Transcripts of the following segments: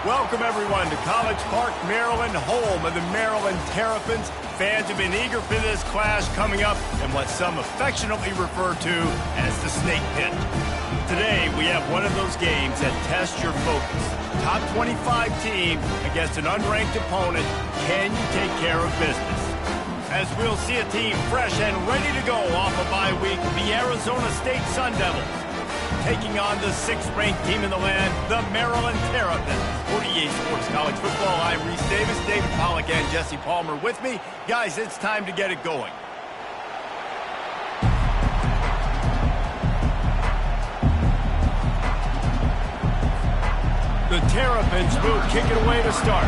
Welcome, everyone, to College Park, Maryland, home of the Maryland Terrapins. Fans have been eager for this clash coming up in what some affectionately refer to as the Snake Pit. Today, we have one of those games that tests your focus. Top 25 team against an unranked opponent. Can you take care of business? As we'll see a team fresh and ready to go off a bye week, the Arizona State Sun Devils taking on the 6th-ranked team in the land, the Maryland Terrapins. 48 Sports College Football. I'm Reese Davis, David Pollack, and Jesse Palmer with me. Guys, it's time to get it going. The Terrapins will kick it away to start.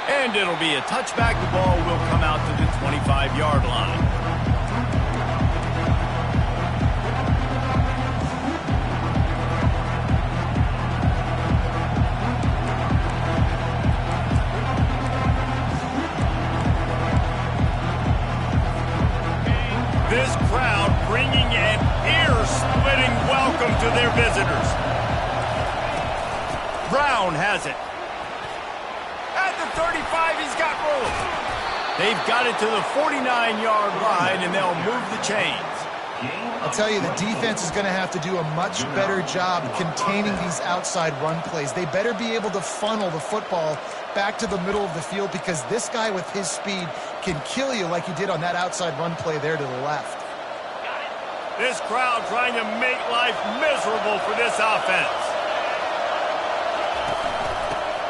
And it'll be a touchback. The ball will come out to the 25-yard line. This crowd bringing an ear-splitting welcome to their visitors. Brown has it. At the 35, he's got room. They've got it to the 49-yard line, and they'll move the chains. I'll tell you, the defense is going to have to do a much better job containing these outside run plays. They better be able to funnel the football back to the middle of the field, because this guy with his speed can kill you like he did on that outside run play there to the left. This crowd trying to make life miserable for this offense.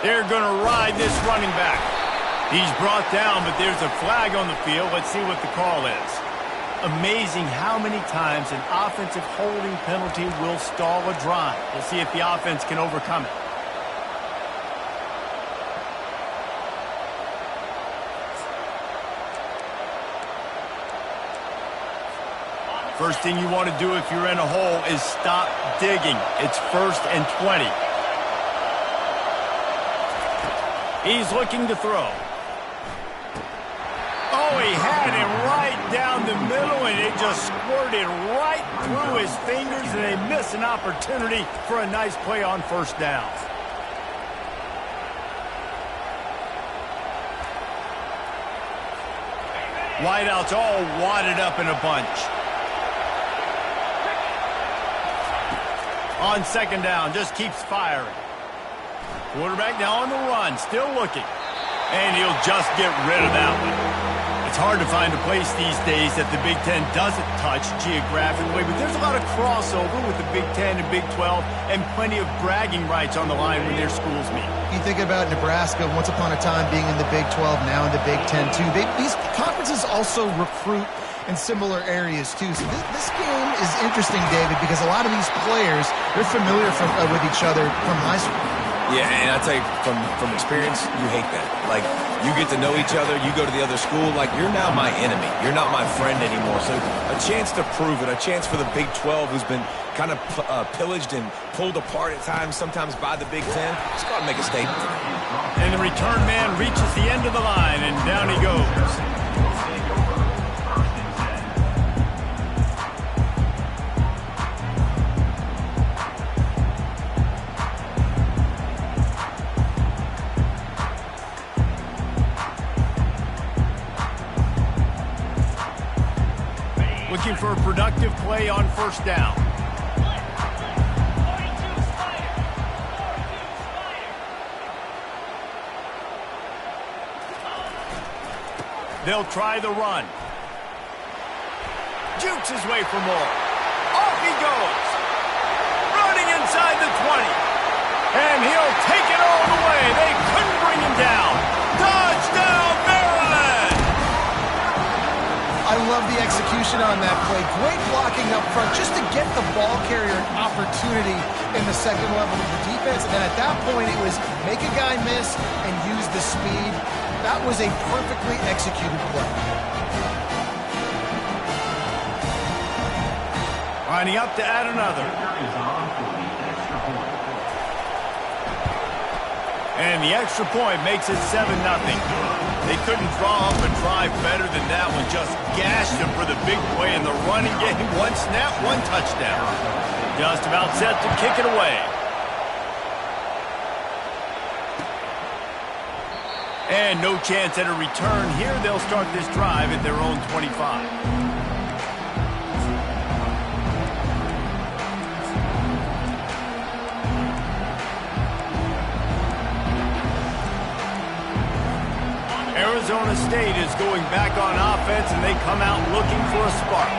They're going to ride this running back. He's brought down, but there's a flag on the field. Let's see what the call is. Amazing how many times an offensive holding penalty will stall a drive. We'll see if the offense can overcome it. First thing you want to do if you're in a hole is stop digging. It's 1st and 20. He's looking to throw. Oh, he had it right down the middle, and it just squirted right through his fingers, and they miss an opportunity for a nice play on 1st down. Wideouts all wadded up in a bunch. On 2nd down, just keeps firing. Quarterback now on the run, still looking. And he'll just get rid of that one. It's hard to find a place these days that the Big Ten doesn't touch geographically, but there's a lot of crossover with the Big Ten and Big 12, and plenty of bragging rights on the line when their schools meet. You think about Nebraska, once upon a time being in the Big 12, now in the Big 10 too. These conferences also recruit in similar areas too. So this game is interesting, David, because a lot of these players, they're familiar with each other from high school. Yeah, and I tell you, from experience, you hate that. Like, you get to know each other, you go to the other school, like, you're now my enemy. You're not my friend anymore. So a chance to prove it, a chance for the Big 12, who's been kind of pillaged and pulled apart at times, sometimes by the Big 10. Just got to make a statement. And the return man reaches the end of the line, and down he goes. Looking for a productive play on 1st down. They'll try the run. Jukes his way for more. Off he goes. Running inside the 20. And he'll take it all the way. They couldn't bring him down. Touchdown, Maryland! I love the execution on that play. Great blocking up front just to get the ball carrier an opportunity in the second level of the defense. And then at that point, it was make a guy miss and use the speed. That was a perfectly executed play. Lining up to add another. And the extra point makes it 7-0. They couldn't draw up a drive better than that one. Just gashed him for the big play in the running game. One snap, one touchdown. Just about set to kick it away. And no chance at a return here. They'll start this drive at their own 25. Arizona State is going back on offense, and they come out looking for a spark.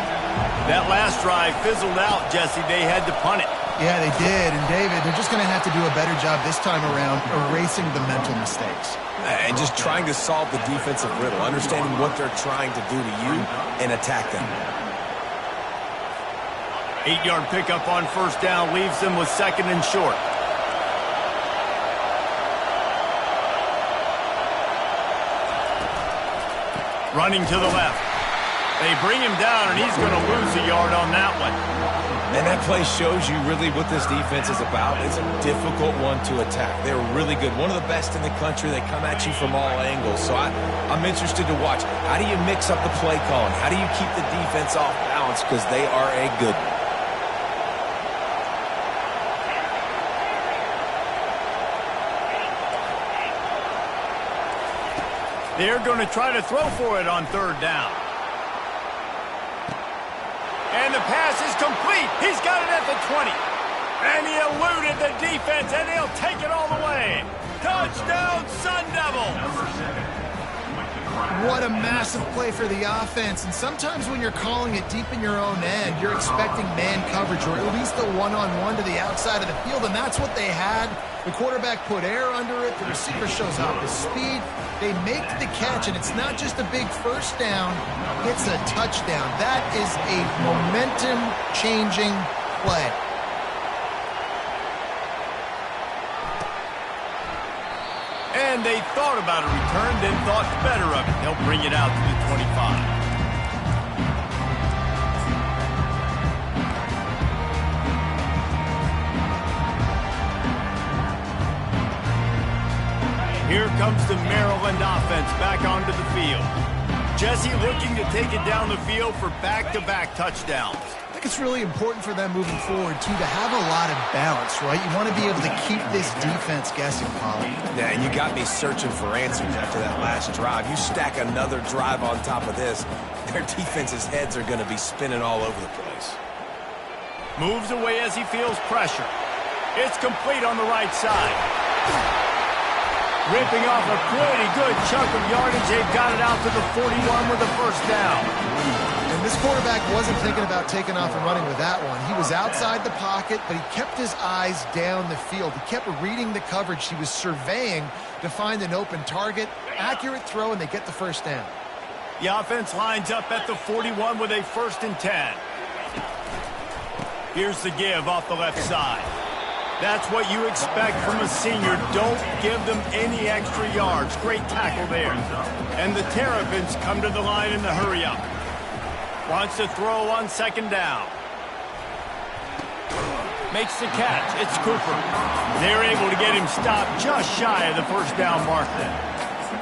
That last drive fizzled out, Jesse. They had to punt it. Yeah, they did. And, David, they're just going to have to do a better job this time around erasing the mental mistakes. And just trying to solve the defensive riddle, understanding what they're trying to do to you and attack them. 8-yard pickup on first down leaves them with second and short. Running to the left. They bring him down, and he's going to lose a yard on that one. And that play shows you really what this defense is about. It's a difficult one to attack. They're really good. One of the best in the country. They come at you from all angles. So I'm interested to watch. How do you mix up the play calling? How do you keep the defense off balance? Because they are a good one. They're going to try to throw for it on third down. And the pass is complete. He's got it at the 20. And he eluded the defense, and he'll take it all the way. Touchdown, Sun Devils! What a massive play for the offense. And sometimes when you're calling it deep in your own end, you're expecting man coverage or at least a one-on-one to the outside of the field, and that's what they had. The quarterback put air under it. The receiver shows off his speed. They make the catch, and it's not just a big first down. It's a touchdown. That is a momentum-changing play. And they thought about a return, then thought better of it. They'll bring it out to the 25. Here comes the Maryland offense back onto the field. Jesse looking to take it down the field for back-to-back touchdowns. I think it's really important for them moving forward, too, to have a lot of balance, right? You want to be able to keep this defense guessing, Polly. Yeah, and you got me searching for answers after that last drive. You stack another drive on top of this, their defense's heads are going to be spinning all over the place. Moves away as he feels pressure. It's complete on the right side. Ripping off a pretty good chunk of yardage. They've got it out to the 41 with the first down. And this quarterback wasn't thinking about taking off and running with that one. He was outside the pocket, but he kept his eyes down the field. He kept reading the coverage. He was surveying to find an open target. Accurate throw, and they get the first down. The offense lines up at the 41 with a 1st and 10. Here's the give off the left side. That's what you expect from a senior. Don't give them any extra yards. Great tackle there. And the Terrapins come to the line in the hurry-up. Wants to throw on second down. Makes the catch. It's Cooper. They're able to get him stopped just shy of the first down marker.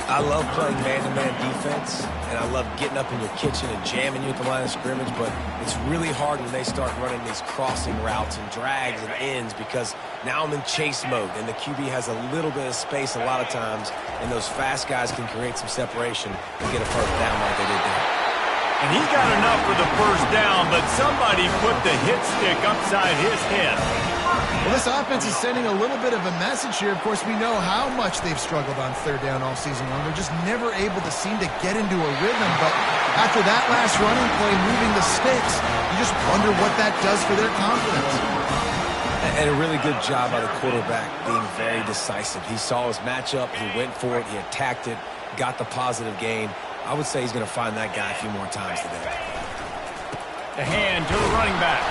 I love playing man-to-man defense, and I love getting up in your kitchen and jamming you at the line of scrimmage, but it's really hard when they start running these crossing routes and drags and ends because now I'm in chase mode, and the QB has a little bit of space a lot of times, and those fast guys can create some separation and get a first down like they did there. And he got enough for the first down, but somebody put the hit stick upside his head. Well, this offense is sending a little bit of a message here. Of course, we know how much they've struggled on third down all season long. They're just never able to seem to get into a rhythm. But after that last running play, moving the sticks, you just wonder what that does for their confidence. And a really good job by the quarterback being very decisive. He saw his matchup, he went for it, he attacked it, got the positive gain. I would say he's going to find that guy a few more times today. The hand to the running back.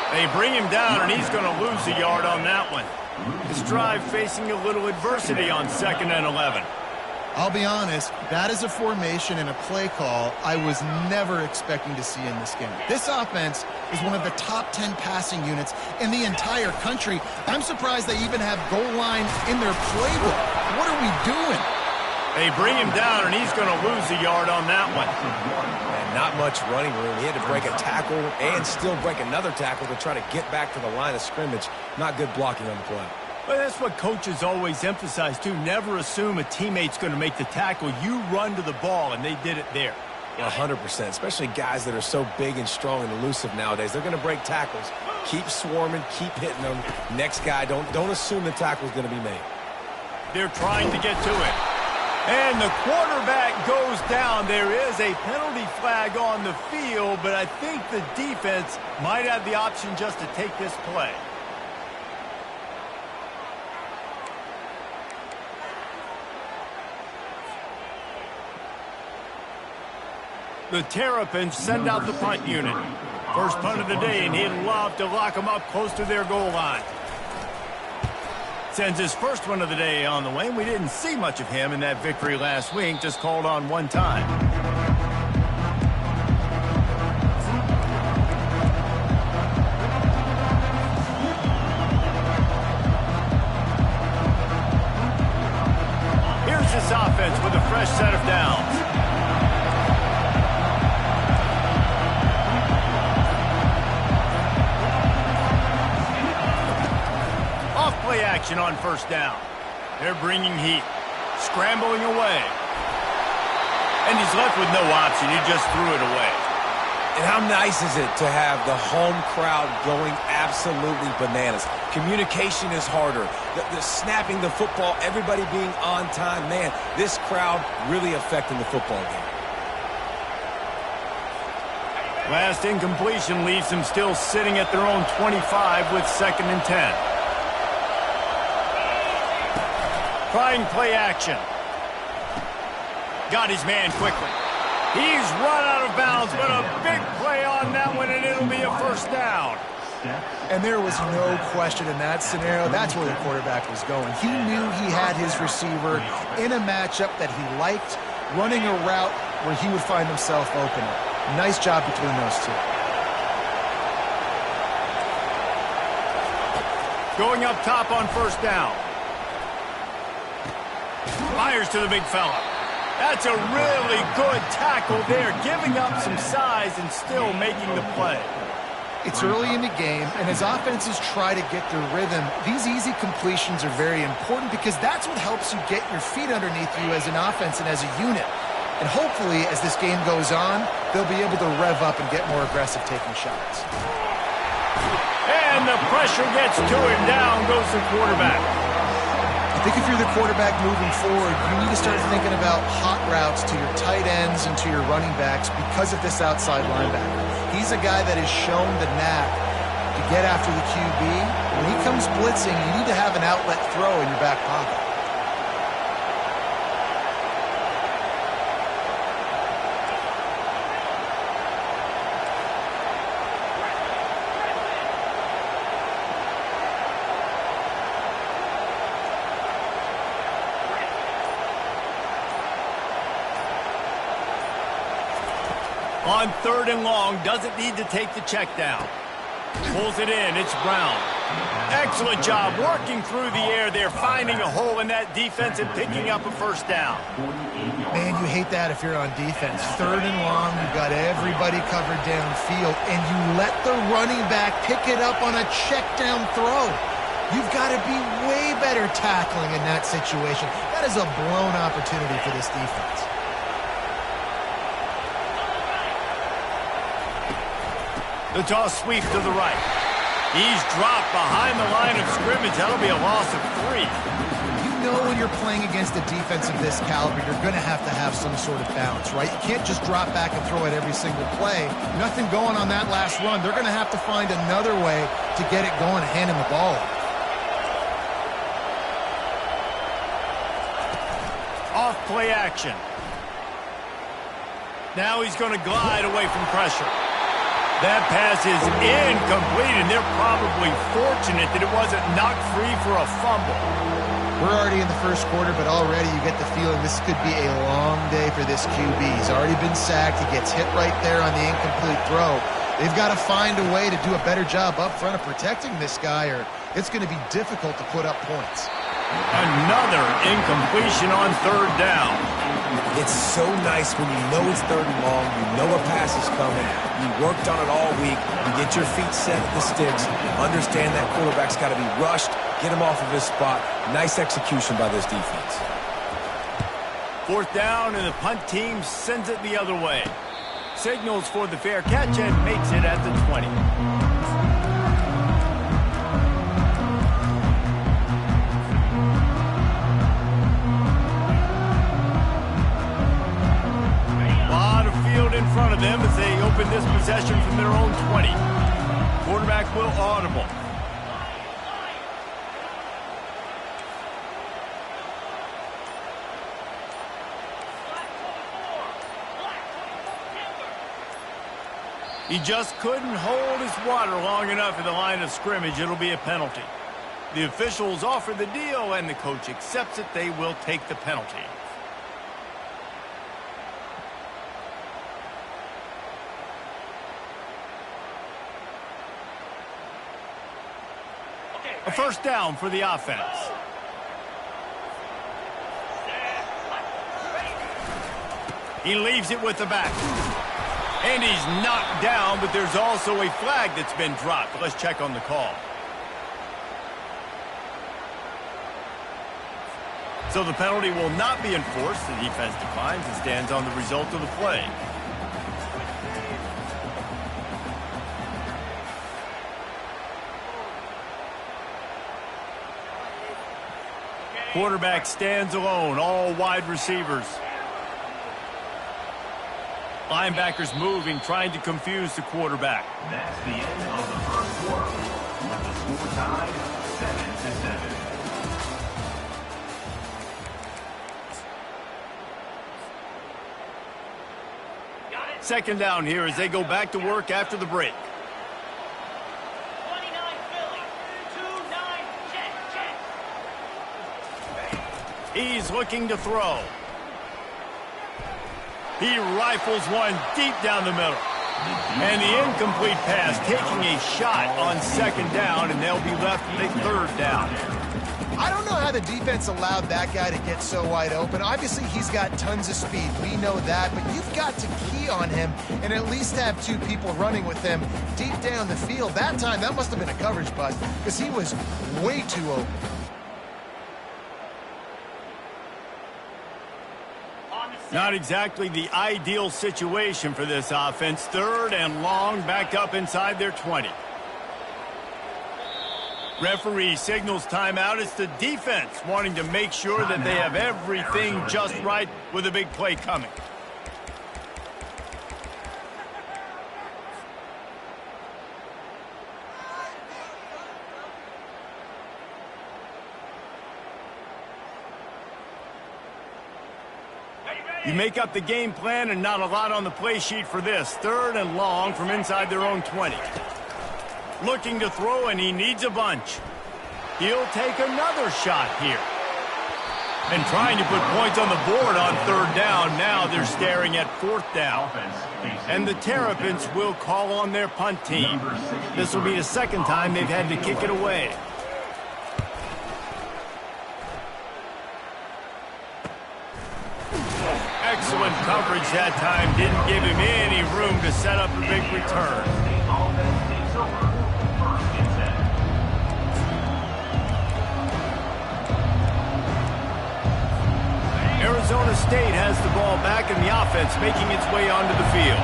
They bring him down, and he's going to lose a yard on that one. His drive facing a little adversity on 2nd and 11. I'll be honest, that is a formation and a play call I was never expecting to see in this game. This offense is one of the top 10 passing units in the entire country. I'm surprised they even have goal line in their playbook. What are we doing? They bring him down, and he's going to lose a yard on that one. And not much running room. He had to break a tackle and still break another tackle to try to get back to the line of scrimmage. Not good blocking on the play. But that's what coaches always emphasize, too. Never assume a teammate's going to make the tackle. You run to the ball, and they did it there. 100%, especially guys that are so big and strong and elusive nowadays. They're going to break tackles. Keep swarming, keep hitting them. Next guy, don't assume the tackle's going to be made. They're trying to get to it. And the quarterback goes down. There is a penalty flag on the field, but I think the defense might have the option just to take this play. The Terrapins send out the punt unit. First punt of the day, and he'd love to lock them up close to their goal line. Sends his first one of the day on the way. We didn't see much of him in that victory last week, just called on one time. Here's this offense with a fresh set of downs. Play action on first down. They're bringing heat. Scrambling away. And he's left with no option. He just threw it away. And how nice is it to have the home crowd going absolutely bananas? Communication is harder. The snapping the football, everybody being on time. Man, this crowd really affecting the football game. Last incompletion leaves them still sitting at their own 25 with 2nd and 10. Trying play action. Got his man quickly. He's run out of bounds, but a big play on that one, and it'll be a first down. And there was no question in that scenario. That's where the quarterback was going. He knew he had his receiver in a matchup that he liked, running a route where he would find himself open. Nice job between those two. Going up top on first down. Fires to the big fella. That's a really good tackle there, giving up some size and still making the play. It's early in the game, and as offenses try to get their rhythm, these easy completions are very important because that's what helps you get your feet underneath you as an offense and as a unit. And hopefully, as this game goes on, they'll be able to rev up and get more aggressive taking shots. And the pressure gets to him. Down goes the quarterback. I think if you're the quarterback moving forward, you need to start thinking about hot routes to your tight ends and to your running backs because of this outside linebacker. He's a guy that has shown the knack to get after the QB. When he comes blitzing, you need to have an outlet throw in your back pocket. On 3rd and long, doesn't need to take the check down. Pulls it in, it's Brown. Excellent job working through the air there, finding a hole in that defense and picking up a first down. Man, you hate that if you're on defense. 3rd and long, you've got everybody covered downfield, and you let the running back pick it up on a check down throw. You've got to be way better tackling in that situation. That is a blown opportunity for this defense. The toss sweep to the right. He's dropped behind the line of scrimmage. That'll be a loss of 3. You know when you're playing against a defense of this caliber, you're going to have some sort of balance, right? You can't just drop back and throw it every single play. Nothing going on that last run. They're going to have to find another way to get it going and hand him the ball. Off play action. Now he's going to glide away from pressure. That pass is incomplete, and they're probably fortunate that it wasn't knocked free for a fumble. We're already in the first quarter, but already you get the feeling this could be a long day for this QB. He's already been sacked. He gets hit right there on the incomplete throw. They've got to find a way to do a better job up front of protecting this guy, or it's going to be difficult to put up points. Another incompletion on third down. It's so nice when you know it's third and long, you know a pass is coming, you worked on it all week, you get your feet set at the sticks, understand that quarterback's got to be rushed, get him off of his spot. Nice execution by this defense. Fourth down, and the punt team sends it the other way. Signals for the fair catch and makes it at the 20. In front of them as they open this possession from their own 20. Quarterback will audible. He just couldn't hold his water long enough at the line of scrimmage. It'll be a penalty. The officials offer the deal, and the coach accepts it. They will take the penalty. A first down for the offense. He leaves it with the back. And he's knocked down, but there's also a flag that's been dropped. Let's check on the call. So the penalty will not be enforced. The defense declines and stands on the result of the play. Quarterback stands alone, all wide receivers. Linebackers moving, trying to confuse the quarterback. That's the end of the first quarter. With the score tied 7-7. Second down here as they go back to work after the break. He's looking to throw. He rifles one deep down the middle. And the incomplete pass taking a shot on second down, and they'll be left with a third down. I don't know how the defense allowed that guy to get so wide open. Obviously, he's got tons of speed. We know that, but you've got to key on him and at least have two people running with him deep down the field. That time, that must have been a coverage bust because he was way too open. Not exactly the ideal situation for this offense. Third and long, back up inside their 20. Referee signals timeout. It's the defense wanting to make sure that they have everything just right with a big play coming. You make up the game plan and not a lot on the play sheet for this. Third and long from inside their own 20. Looking to throw, and he needs a bunch. He'll take another shot here. And trying to put points on the board on third down. Now they're staring at fourth down. And the Terrapins will call on their punt team. This will be the second time they've had to kick it away. Excellent coverage that time. Didn't give him any room to set up a big return. Arizona State has the ball back in the offense, making its way onto the field.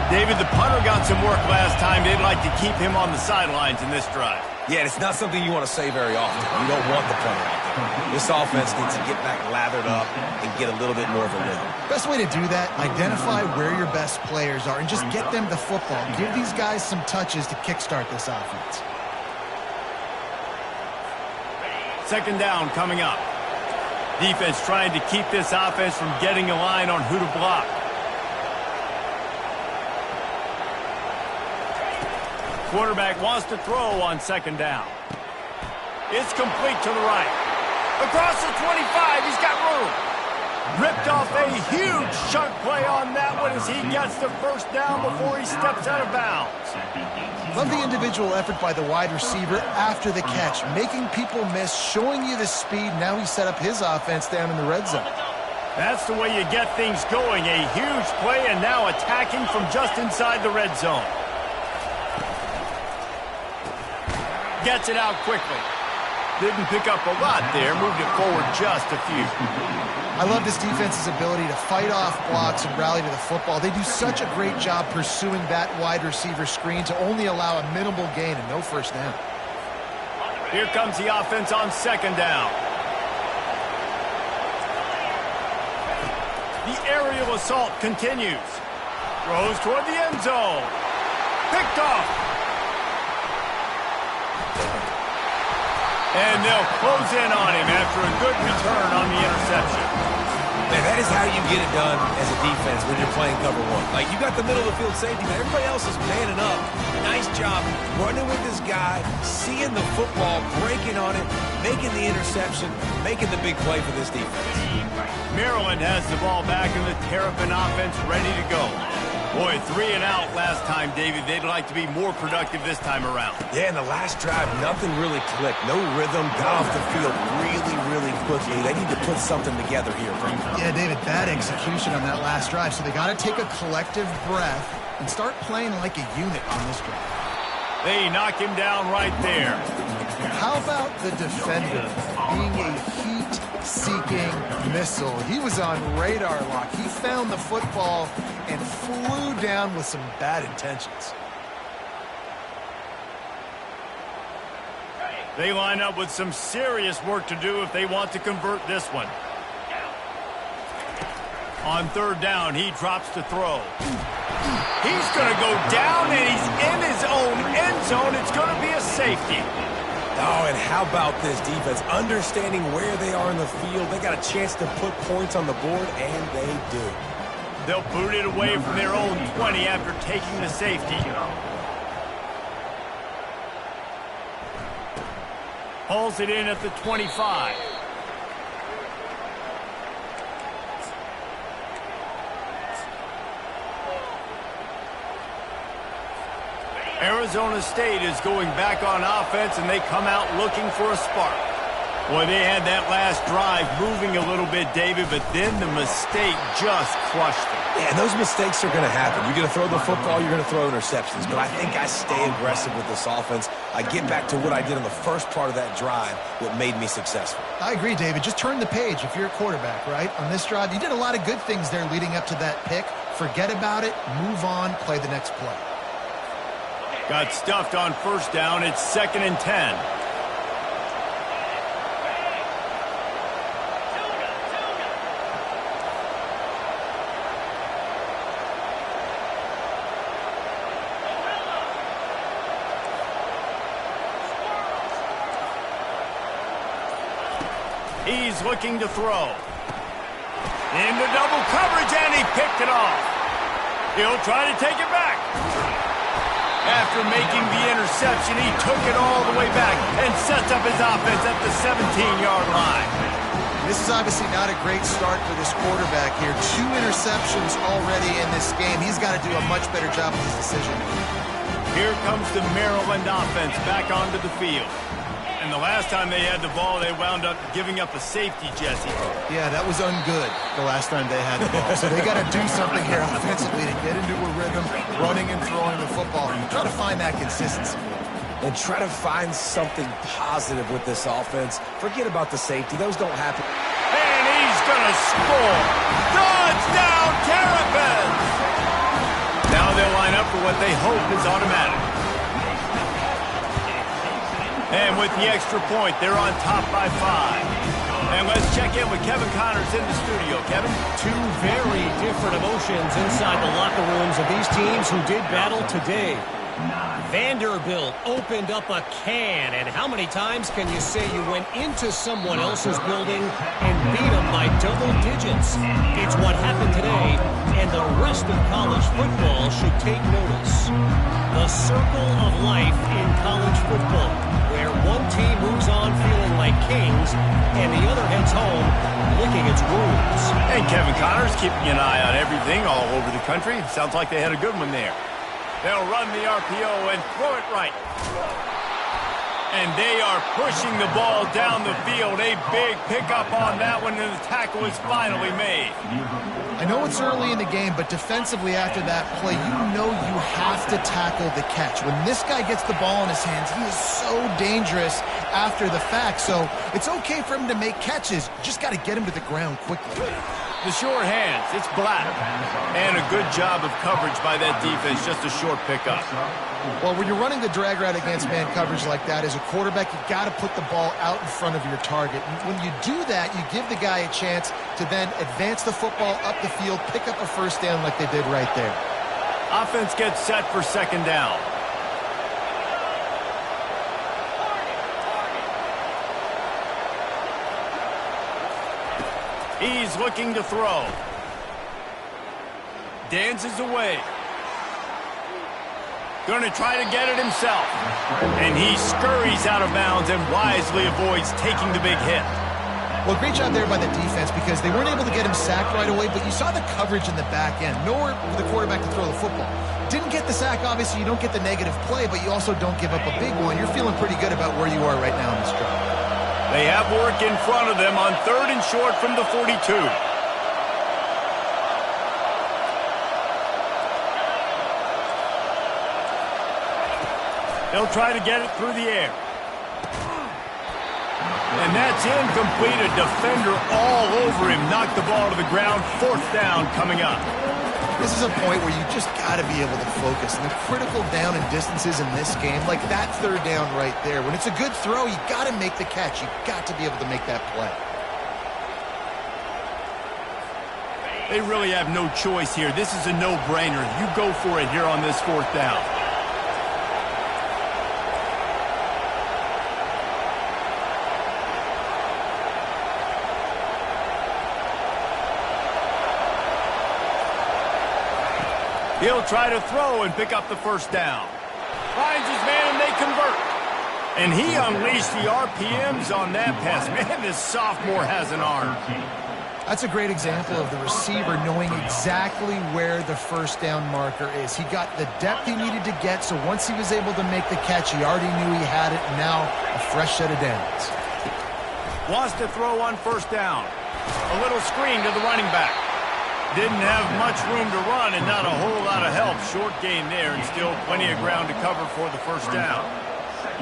David, the punter got some work last time. They'd like to keep him on the sidelines in this drive. Yeah, it's not something you want to say very often. You don't want the punter out there. This offense needs to get back lathered up and get a little bit more of a rhythm. Best way to do that, identify where your best players are and just get them the football. Give these guys some touches to kickstart this offense. Second down coming up. Defense trying to keep this offense from getting a line on who to block. Quarterback wants to throw on second down. It's complete to the right. Across the 25, he's got room. Ripped off a huge chunk play on that one as he gets the first down before he steps out of bounds. Love the individual effort by the wide receiver after the catch, making people miss, showing you the speed. Now he set up his offense down in the red zone. That's the way you get things going. A huge play and now attacking from just inside the red zone. Gets it out quickly. Didn't pick up a lot there, moved it forward just a few. I love this defense's ability to fight off blocks and rally to the football. They do such a great job pursuing that wide receiver screen to only allow a minimal gain and no first down. Here comes the offense on second down. The aerial assault continues. Throws toward the end zone. Picked off. And they'll close in on him after a good return on the interception. Man, that is how you get it done as a defense when you're playing cover one. Like, you got the middle of the field safety, but everybody else is manning up. Nice job running with this guy, seeing the football, breaking on it, making the interception, making the big play for this defense. Maryland has the ball back in the Terrapin offense ready to go. Boy, 3 and out last time, David. They'd like to be more productive this time around. Yeah, in the last drive, nothing really clicked. No rhythm, got off the field really quickly. They need to put something together here, Frank. Yeah, David, bad execution on that last drive. So they got to take a collective breath and start playing like a unit on this drive. They knock him down right there. How about the defender being a heat-seeking missile? He was on radar lock. He found the football and flew down with some bad intentions. They line up with some serious work to do if they want to convert this one. On third down, he drops to throw. He's going to go down, and he's in his own end zone. It's going to be a safety. Oh, and how about this defense? Understanding where they are in the field. They got a chance to put points on the board, and they do. They'll boot it away from their own 20 after taking the safety. Hauls it in at the 25. Arizona State is going back on offense, and they come out looking for a spark. Boy, they had that last drive moving a little bit, David, but then the mistake just crushed them. Yeah, and those mistakes are going to happen. You're going to throw the football, you're going to throw interceptions. But I think I stay aggressive with this offense. I get back to what I did on the first part of that drive, what made me successful. I agree, David. Just turn the page if you're a quarterback, right? On this drive, you did a lot of good things there leading up to that pick. Forget about it, move on, play the next play. Got stuffed on first down. It's 2nd and 10. He's looking to throw. Into double coverage, and he picked it off. He'll try to take it back. After making the interception, he took it all the way back and sets up his offense at the 17-yard line. This is obviously not a great start for this quarterback here. 2 interceptions already in this game. He's got to do a much better job with his decision. Here comes the Maryland offense back onto the field. And the last time they had the ball, they wound up giving up a safety, Jesse. Yeah, that was ungood the last time they had the ball. So they got to do something here offensively to get into a rhythm, running and throwing the football. Try to find that consistency. And try to find something positive with this offense. Forget about the safety. Those don't happen. And he's going to score. Touchdown, Terrapins! Now they'll line up for what they hope is automatic. And with the extra point, they're on top by 5. And let's check in with Kevin Connors in the studio. Kevin? 2 very different emotions inside the locker rooms of these teams who did battle today. Vanderbilt opened up a can, and how many times can you say you went into someone else's building and beat them by double digits? It's what happened today, and the rest of college football should take notice. The circle of life in college football, where one team moves on feeling like Kings, and the other heads home licking its wounds. And Kevin Connors keeping an eye on everything all over the country. Sounds like they had a good one there. They'll run the RPO and throw it right. And they are pushing the ball down the field. A big pickup on that one, and the tackle is finally made. I know it's early in the game, but defensively after that play, you know you have to tackle the catch. When this guy gets the ball in his hands, he is so dangerous after the fact. So it's okay for him to make catches. You just got to get him to the ground quickly. The sure hands, it's Black. And a good job of coverage by that defense, just a short pickup. Well, when you're running the drag route against man coverage like that, as a quarterback, you got to put the ball out in front of your target. And when you do that, you give the guy a chance to then advance the football up the field, pick up a first down like they did right there. Offense gets set for second down. He's looking to throw. Dances away. Going to try to get it himself. And he scurries out of bounds and wisely avoids taking the big hit. Well, great job there by the defense because they weren't able to get him sacked right away, but you saw the coverage in the back end. Nowhere for the quarterback to throw the football. Didn't get the sack, obviously. You don't get the negative play, but you also don't give up a big one. You're feeling pretty good about where you are right now in this drive. They have work in front of them on 3rd and short from the 42. They'll try to get it through the air. And that's incomplete. A defender all over him. Knocked the ball to the ground. 4th down coming up. This is a point where you just got to be able to focus. And the critical down and distances in this game, like that 3rd down right there. When it's a good throw, you got to make the catch. You got to be able to make that play. They really have no choice here. This is a no-brainer. You go for it here on this 4th down. He'll try to throw and pick up the 1st down. Finds his man and they convert. And he unleashed the RPMs on that pass. Man, this sophomore has an arm. That's a great example of the receiver knowing exactly where the 1st down marker is. He got the depth he needed to get, so once he was able to make the catch, he already knew he had it, and now a fresh set of downs. Wants to throw on 1st down. A little screen to the running back. Didn't have much room to run and not a whole lot of help. Short gain there and still plenty of ground to cover for the 1st down.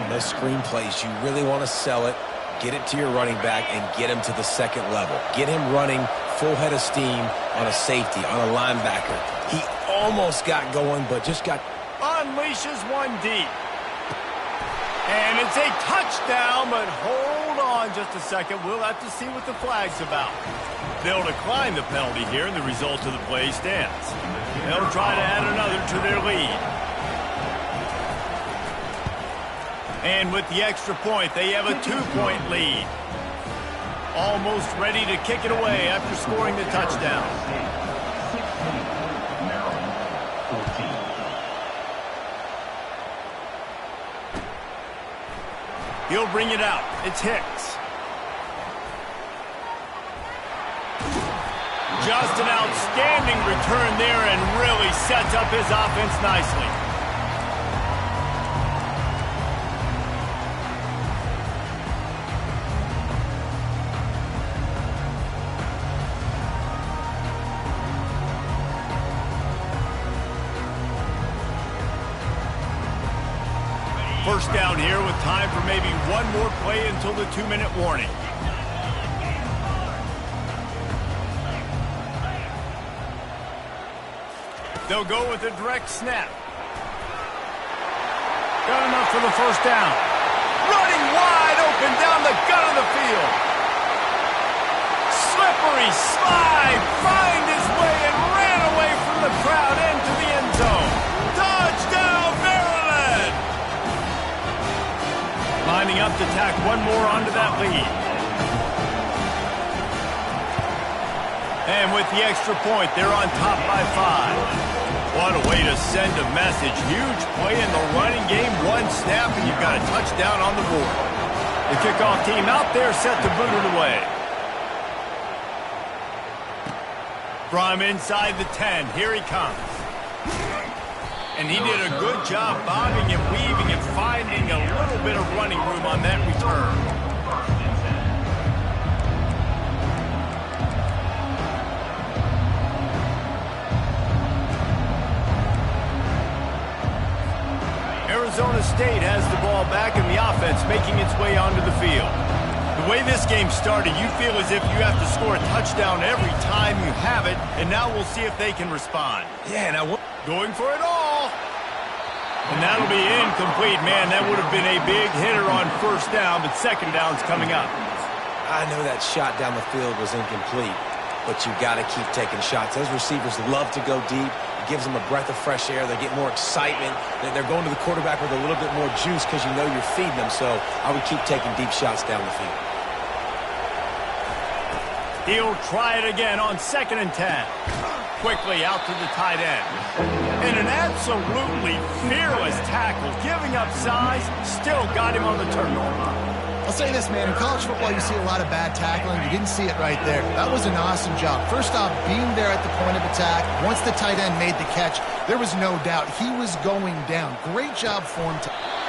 Those screen plays, you really want to sell it, get it to your running back, and get him to the 2nd level. Get him running full head of steam on a safety, on a linebacker. He almost got going, but just got... Unleashes one deep. And it's a touchdown, but hold on just a second. We'll have to see what the flag's about. They'll decline the penalty here, and the result of the play stands. They'll try to add another to their lead. And with the extra point, they have a 2-point lead. Almost ready to kick it away after scoring the touchdown. He'll bring it out. It's Hicks. Just an outstanding return there and really sets up his offense nicely. First down here with time for maybe one more play until the 2-minute warning. They'll go with a direct snap. Got enough for the 1st down. Running wide open down the gut of the field. Slippery slide, find his way and ran away from the crowd into the end zone. Touchdown, Maryland! Lining up to tack one more onto that lead. And with the extra point, they're on top by 5. What a way to send a message. Huge play in the running game. One snap, and you've got a touchdown on the board. The kickoff team out there set to boot it away. From inside the 10, here he comes. And he did a good job bobbing and weaving and finding a little bit of running room on that return. Arizona State has the ball back in the offense, making its way onto the field. The way this game started, you feel as if you have to score a touchdown every time you have it, and now we'll see if they can respond. Yeah, now going for it all. And that'll be incomplete. Man, that would have been a big hitter on first down, but second down's coming up. I know that shot down the field was incomplete, but you got to keep taking shots. Those receivers love to go deep. It gives them a breath of fresh air. They get more excitement. They're going to the quarterback with a little bit more juice because you know you're feeding them. So I would keep taking deep shots down the field. He'll try it again on 2nd and 10. Quickly out to the tight end. And an absolutely fearless tackle, giving up size, still got him on the turnover. I'll say this, man. In college football, you see a lot of bad tackling. You didn't see it right there. That was an awesome job. First off, being there at the point of attack. Once the tight end made the catch, there was no doubt he was going down. Great job for him.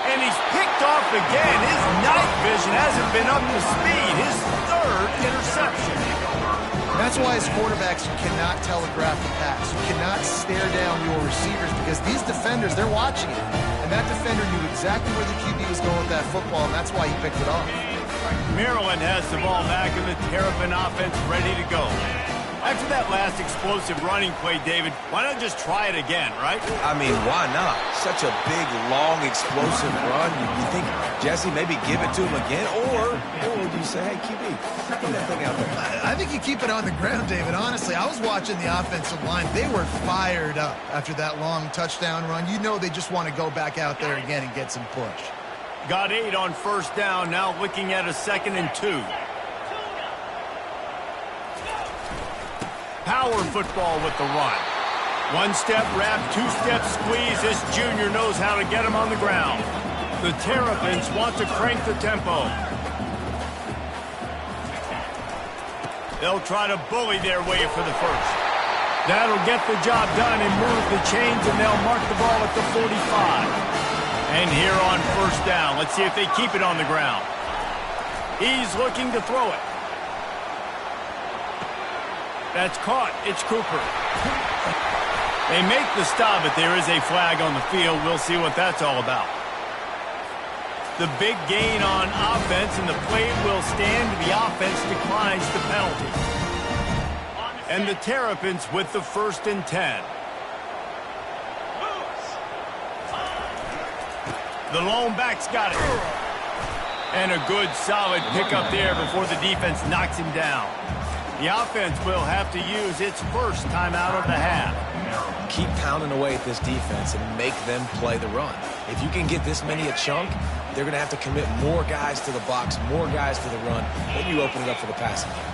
And he's picked off again. His night vision hasn't been up to speed. His 3rd interception. That's why as quarterbacks, you cannot telegraph the pass. You cannot stare down your receivers because these defenders, they're watching it. And that defender knew exactly where the QB was going with that football, and that's why he picked it off. Maryland has the ball back and the Terrapin offense ready to go. After that last explosive running play, David, why not just try it again, right? I mean, why not? Such a big, long, explosive run. You think, Jesse, maybe give it to him again? Or do you say, hey, QB, throw that thing out there? I think you keep it on the ground, David. Honestly, I was watching the offensive line. They were fired up after that long touchdown run. You know they just want to go back out there again and get some push. Got 8 on first down, now looking at a 2nd and 2. Power football with the run. 1-step wrap, 2-step squeeze. This junior knows how to get him on the ground. The Terrapins want to crank the tempo. They'll try to bully their way for the first. That'll get the job done and move the chains, and they'll mark the ball at the 45. And here on first down, let's see if they keep it on the ground. He's looking to throw it. That's caught. It's Cooper. They make the stop, but there is a flag on the field. We'll see what that's all about. The big gain on offense, and the play will stand. The offense declines the penalty. And the Terrapins with the 1st and 10. The lone back's got it. And a good, solid pickup there before the defense knocks him down. The offense will have to use its first timeout of the half. Keep pounding away at this defense and make them play the run. If you can get this many a chunk, they're going to have to commit more guys to the box, more guys to the run. Then you open it up for the passing game.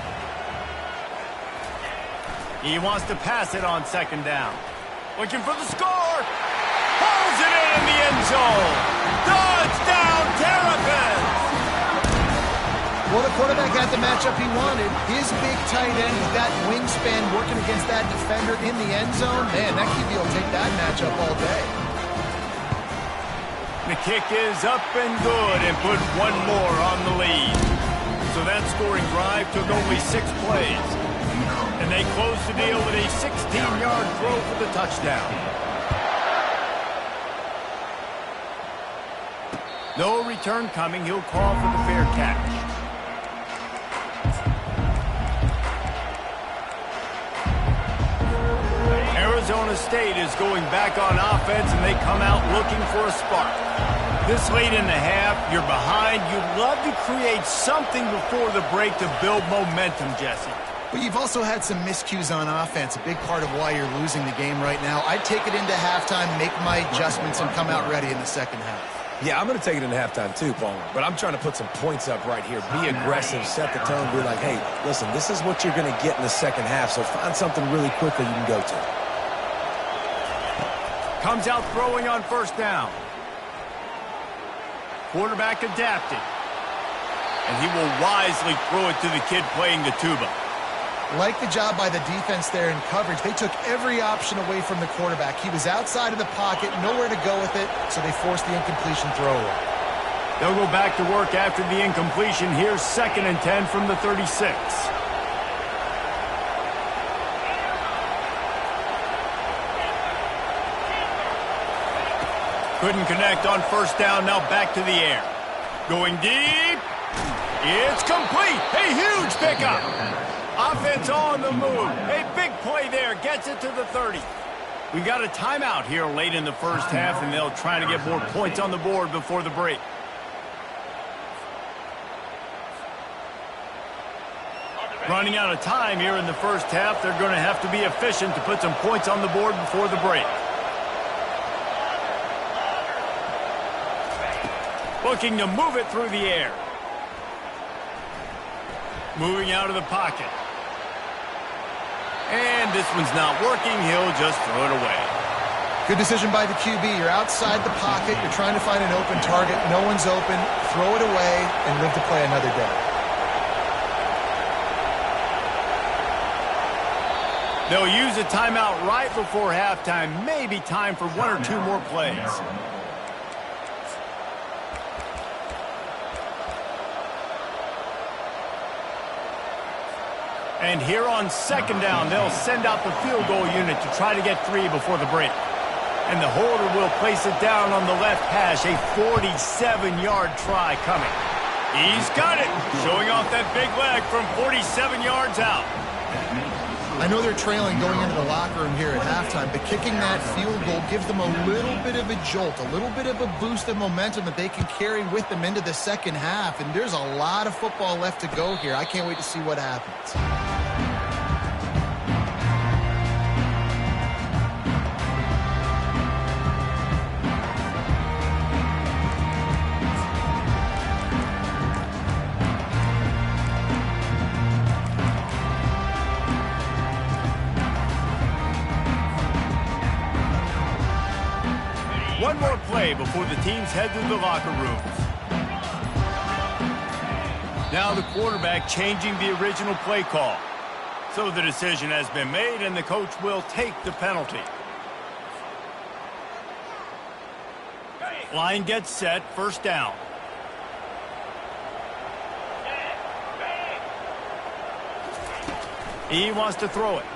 He wants to pass it on 2nd down. Looking for the score. Pulls it in the end zone. Touchdown, Terrapins! Well, the quarterback had the matchup he wanted. His big tight end, that wingspan working against that defender in the end zone. Man, that QB will take that matchup all day. The kick is up and good and put one more on the lead. So that scoring drive took only 6 plays. And they closed the deal with a 16-yard throw for the touchdown. No return coming. He'll call for the fair catch. Arizona State is going back on offense, and they come out looking for a spark. This late in the half, you're behind. You'd love to create something before the break to build momentum, Jesse. But you've also had some miscues on offense, a big part of why you're losing the game right now. I'd take it into halftime, make my adjustments, and come out ready in the second half. Yeah, I'm going to take it into halftime too, Palmer. But I'm trying to put some points up right here. Be aggressive, set the tone, be like, hey, listen, this is what you're going to get in the second half, so find something really quickly you can go to. Comes out throwing on first down. Quarterback adapted. and he will wisely throw it to the kid playing the tuba. Like the job by the defense there in coverage. They took every option away from the quarterback. He was outside of the pocket, nowhere to go with it, so they forced the incompletion throw away. They'll go back to work after the incompletion. Here's 2nd and 10 from the 36. Couldn't connect on 1st down. Now back to the air. Going deep. It's complete. A huge pickup. Offense on the move. A big play there. Gets it to the 30. We got a timeout here late in the first half, and they'll try to get more points on the board before the break. Running out of time here in the first half. They're going to have to be efficient to put some points on the board before the break. Looking to move it through the air. Moving out of the pocket. And this one's not working. He'll just throw it away. Good decision by the QB. You're outside the pocket. You're trying to find an open target. No one's open. Throw it away and live to play another day. They'll use a timeout right before halftime. Maybe time for 1 or 2 more plays. And here on 2nd down, they'll send out the field goal unit to try to get 3 before the break. And the holder will place it down on the left hash, a 47-yard try coming. He's got it, showing off that big leg from 47 yards out. I know they're trailing going into the locker room here at halftime, but kicking that field goal gives them a little bit of a jolt, a little bit of a boost of momentum that they can carry with them into the second half. And there's a lot of football left to go here. I can't wait to see what happens. One more play before the teams head to the locker rooms. Now the quarterback changing the original play call. So the decision has been made, and the coach will take the penalty. Line gets set, 1st down. He wants to throw it.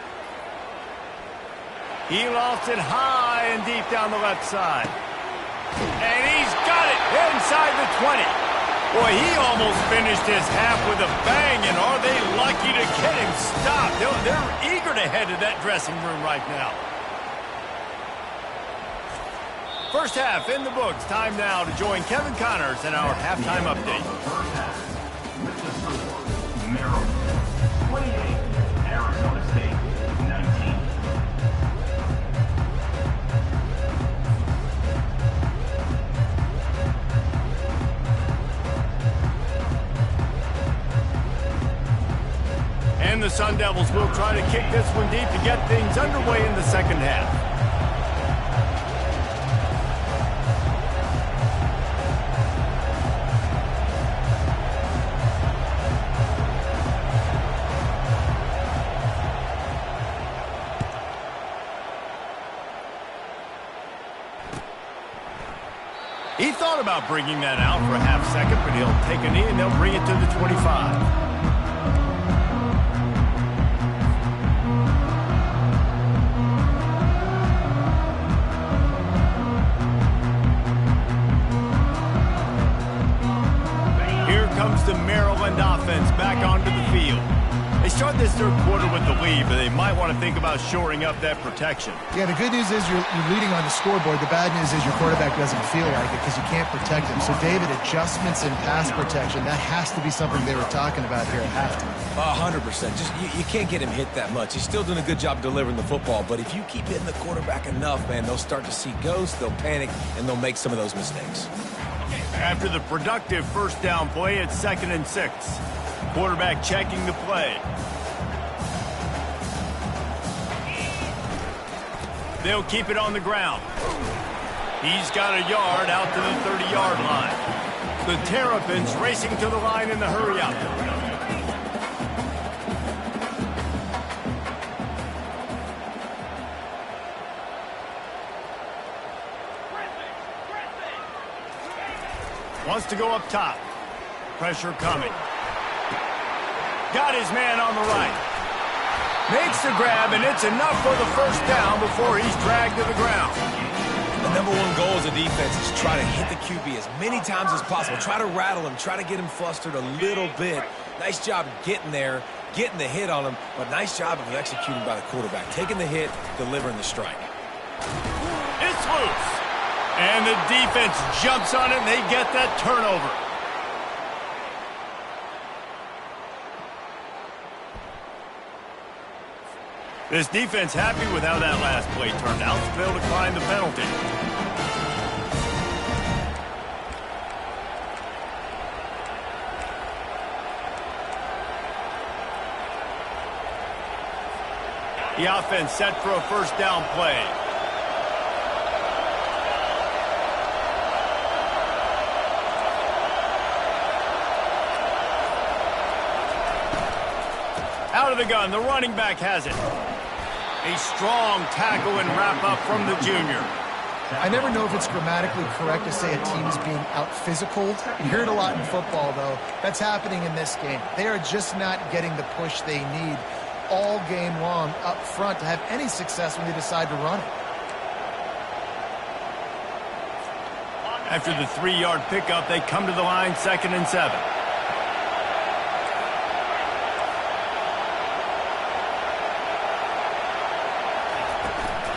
He lost it high and deep down the left side. And he's got it inside the 20. Boy, he almost finished his half with a bang, and are they lucky to get him stopped? They're eager to head to that dressing room right now. First half in the books. Time now to join Kevin Connors in our halftime update. First half with the score, Maryland 28, Arizona State 19. And the Sun Devils will try to kick this one deep to get things underway in the second half. He thought about bringing that out for a half second, but he'll take a knee and they'll bring it to the 25. The Maryland offense back onto the field. They start this third quarter with the lead, but they might want to think about shoring up that protection. Yeah, the good news is you're leading on the scoreboard. The bad news is your quarterback doesn't feel like it because you can't protect him. So, David, adjustments in pass protection, that has to be something they were talking about here at halftime. 100%. Just you can't get him hit that much. He's still doing a good job delivering the football, but if you keep hitting the quarterback enough, man, they'll start to see ghosts, they'll panic, and they'll make some of those mistakes. After the productive first down play, it's 2nd and 6. Quarterback checking the play. They'll keep it on the ground. He's got a yard out to the 30-yard line. The Terrapins racing to the line in the hurry-up. Wants to go up top. Pressure coming. Got his man on the right. Makes the grab, and it's enough for the first down before he's dragged to the ground. The number one goal as a defense is try to hit the QB as many times as possible. Try to rattle him. Try to get him flustered a little bit. Nice job getting there, getting the hit on him, but nice job of executing by the quarterback. Taking the hit, delivering the strike. It's loose. And the defense jumps on it, and they get that turnover. This defense happy with how that last play turned out to be able to decline the penalty. The offense set for a first down play. Out of the gun, the running back has it. A strong tackle and wrap-up from the junior. I never know if it's grammatically correct to say a team is being out-physicaled. You hear it a lot in football, though. That's happening in this game. They are just not getting the push they need all game long up front to have any success when they decide to run it. After the 3-yard pickup, they come to the line, 2nd and 7.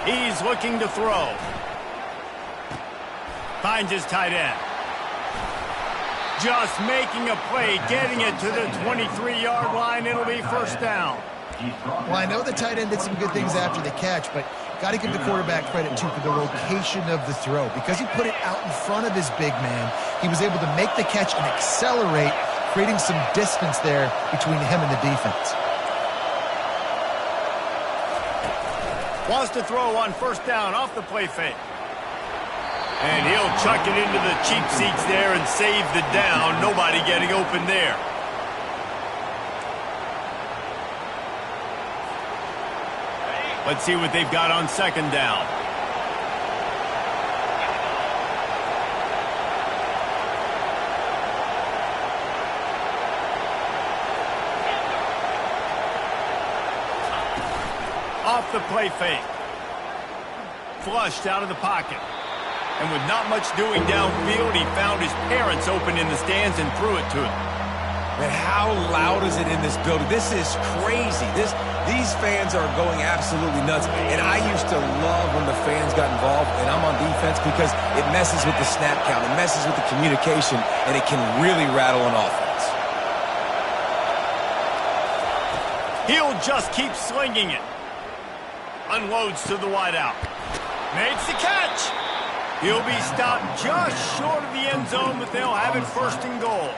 He's looking to throw. Finds his tight end. Just making a play, getting it to the 23-yard line. It'll be first down. Well, I know the tight end did some good things after the catch, but got to give the quarterback credit, too, for the location of the throw. Because he put it out in front of his big man, he was able to make the catch and accelerate, creating some distance there between him and the defense. Wants to throw on first down off the play fake. And he'll chuck it into the cheap seats there and save the down. Nobody getting open there. Let's see what they've got on second down. Off the play fake. Flushed out of the pocket. And with not much doing downfield, he found his parents open in the stands and threw it to him. Man, how loud is it in this building? This is crazy. These fans are going absolutely nuts. And I used to love when the fans got involved, and I'm on defense, because it messes with the snap count. It messes with the communication, and it can really rattle an offense. He'll just keep slinging it. Unloads to the wideout. Makes the catch. He'll be stopped just short of the end zone, but they'll have it first and goal.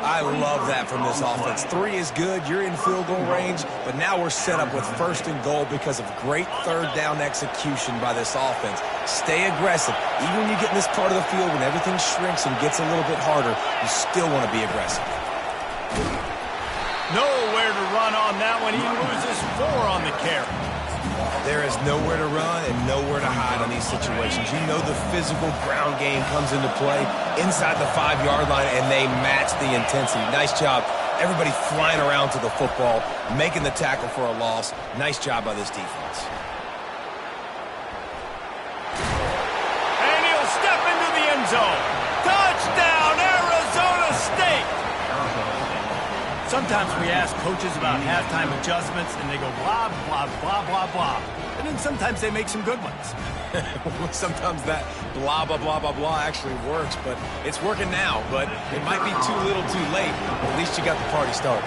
I love that from this offense. 3 is good. You're in field goal range, but now we're set up with first and goal because of great third down execution by this offense. Stay aggressive. Even when you get in this part of the field, when everything shrinks and gets a little bit harder, you still want to be aggressive. Nowhere to run on that one. He loses 4 on the carry. There is nowhere to run and nowhere to hide on these situations. You know the physical ground game comes into play inside the 5-yard line, and they match the intensity. Nice job. Everybody flying around to the football, making the tackle for a loss. Nice job by this defense. And he'll step into the end zone. Touchdown, Arizona State! Sometimes we ask coaches about halftime adjustments, and they go blah, blah, blah, blah, blah. And then sometimes they make some good ones. Sometimes that blah, blah, blah, blah, blah actually works, but it's working now. But it might be too little too late. At least you got the party started.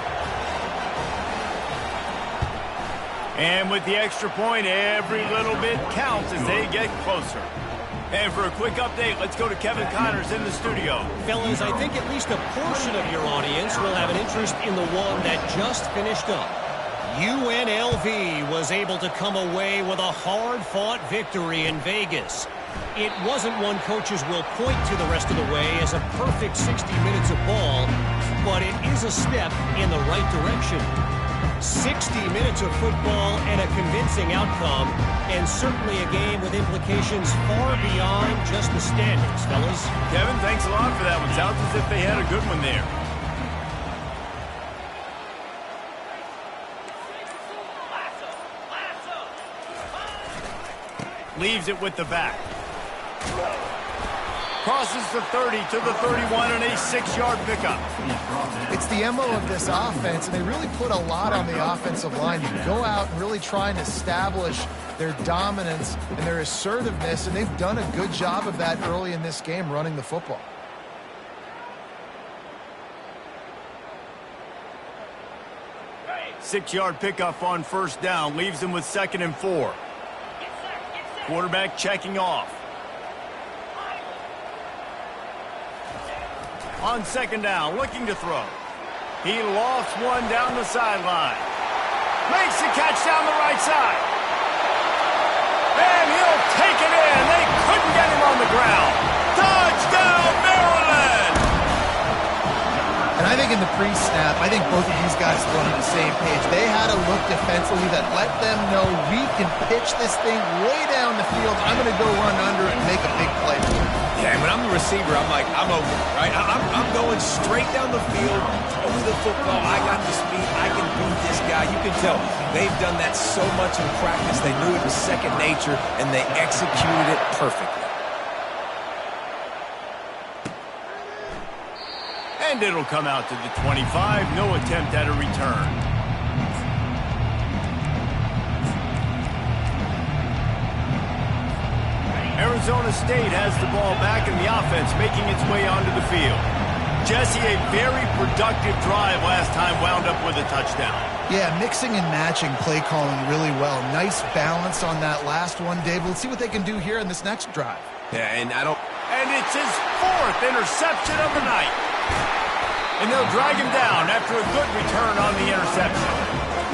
And with the extra point, every little bit counts as they get closer. And for a quick update, let's go to Kevin Connors in the studio. Fellas, I think at least a portion of your audience will have an interest in the one that just finished up. UNLV was able to come away with a hard-fought victory in Vegas. It wasn't one coaches will point to the rest of the way as a perfect 60 minutes of ball, but it is a step in the right direction. 60 minutes of football and a convincing outcome, and certainly a game with implications far beyond just the standings, fellas. Kevin, thanks a lot for that one. Sounds as if they had a good one there. Leaves it with the back. Crosses the 30 to the 31 and a 6-yard pickup. It's the MO of this offense, and they really put a lot on the offensive line to go out and really try and establish their dominance and their assertiveness, and they've done a good job of that early in this game running the football. Six-yard pickup on first down leaves them with 2nd and 4. Quarterback checking off. On 2nd down, looking to throw. He lofts one down the sideline. Makes the catch down the right side. And he'll take it in. They couldn't get him on the ground. Touchdown, Maryland! And I think in the pre-snap, I think both of these guys were on the same page. They had a look defensively that let them know we can pitch this thing way down the field. I'm going to go run under and make a big play. Yeah, when I'm the receiver, I'm like, I'm over it, right? I'm going straight down the field, throw me the football. I got the speed. I can beat this guy. You can tell they've done that so much in practice. They knew it was second nature, and they executed it perfectly. And it'll come out to the 25. No attempt at a return. Arizona State has the ball back in the offense, making its way onto the field. Jesse, a very productive drive last time, wound up with a touchdown. Yeah, mixing and matching play calling really well. Nice balance on that last one, Dave. Let's see what they can do here in this next drive. Yeah, and And it's his 4th interception of the night. And they'll drag him down after a good return on the interception.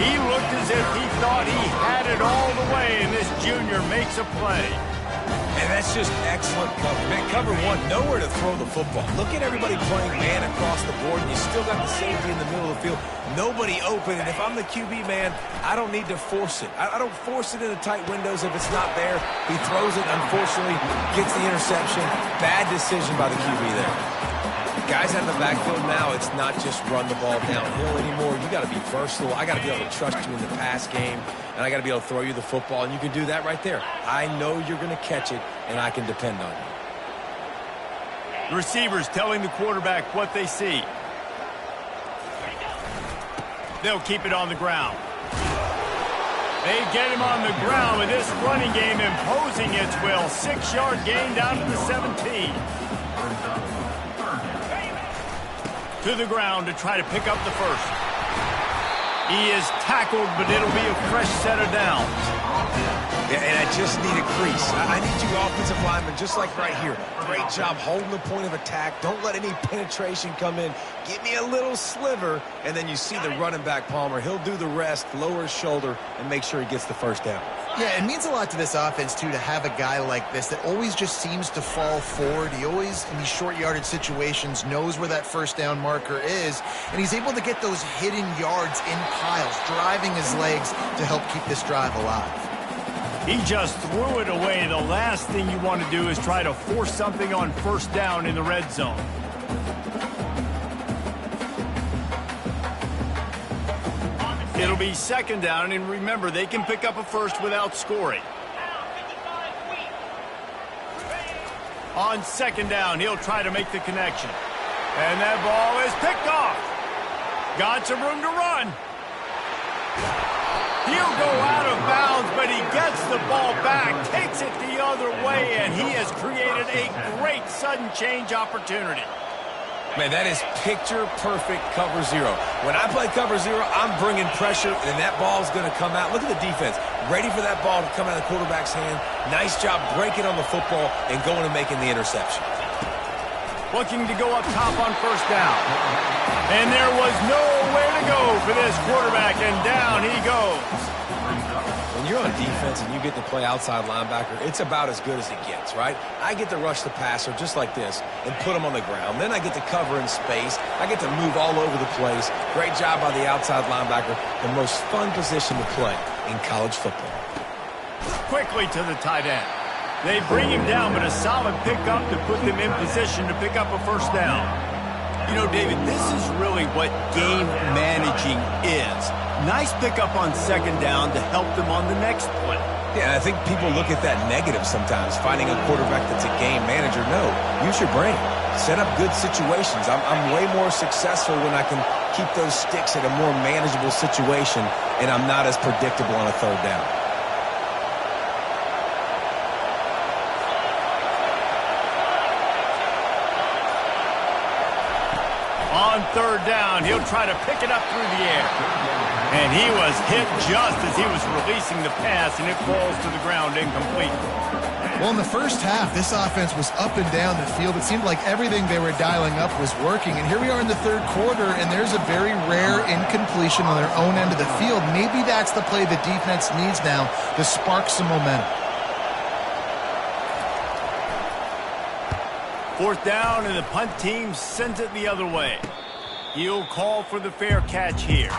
He looked as if he thought he had it all the way, and this junior makes a play. And that's just excellent cover. Man, cover one, nowhere to throw the football. Look at everybody playing man across the board, and you still got the safety in the middle of the field. Nobody open, and if I'm the QB, man, I don't need to force it. I don't force it into tight windows if it's not there. He throws it, unfortunately, gets the interception. Bad decision by the QB there. Guys out of the backfield now, it's not just run the ball downhill anymore. You got to be versatile. I got to be able to trust you in the pass game, and I got to be able to throw you the football, and you can do that right there. I know you're going to catch it, and I can depend on you. The receivers telling the quarterback what they see. They'll keep it on the ground. They get him on the ground with this running game imposing its will. 6-yard gain down to the 17. To the ground to try to pick up the first. He is tackled, but it'll be a fresh set of downs. Yeah, and I just need a crease. I need you offensive linemen, just like right here. Great job holding the point of attack. Don't let any penetration come in. Give me a little sliver, and then you see the running back, Palmer. He'll do the rest, lower his shoulder, and make sure he gets the first down. Yeah, it means a lot to this offense, too, to have a guy like this that always just seems to fall forward. He always, in these short yardage situations, knows where that first down marker is, and he's able to get those hidden yards in piles, driving his legs to help keep this drive alive. He just threw it away. The last thing you want to do is try to force something on first down in the red zone. It'll be 2nd down, and remember, they can pick up a first without scoring. On 2nd down, he'll try to make the connection. And that ball is picked off. Got some room to run. He'll go out of bounds, but he gets the ball back, takes it the other way, and he has created a great sudden change opportunity. Man, that is picture-perfect cover zero. When I play cover zero, I'm bringing pressure, and that ball's going to come out. Look at the defense. Ready for that ball to come out of the quarterback's hand. Nice job breaking on the football and going and making the interception. Looking to go up top on first down. And there was nowhere to go for this quarterback, and down he goes. when you're on defense and you get to play outside linebacker, it's about as good as it gets, right? I get to rush the passer just like this and put him on the ground. Then I get to cover in space. I get to move all over the place. Great job by the outside linebacker. The most fun position to play in college football. Quickly to the tight end. They bring him down, but a solid pickup to put them in position to pick up a first down. You know, David, this is really what game managing is. Nice pickup on second down to help them on the next play. Yeah, I think people look at that negative sometimes, finding a quarterback that's a game manager. No, use your brain. Set up good situations. I'm way more successful when I can keep those sticks at a more manageable situation, and I'm not as predictable on a third down. On third down, he'll try to pick it up through the air. And he was hit just as he was releasing the pass, and it falls to the ground incomplete. Well, in the first half, this offense was up and down the field. It seemed like everything they were dialing up was working. And here we are in the third quarter, and there's a very rare incompletion on their own end of the field. Maybe that's the play the defense needs now to spark some momentum. Fourth down, and the punt team sends it the other way. He'll call for the fair catch here.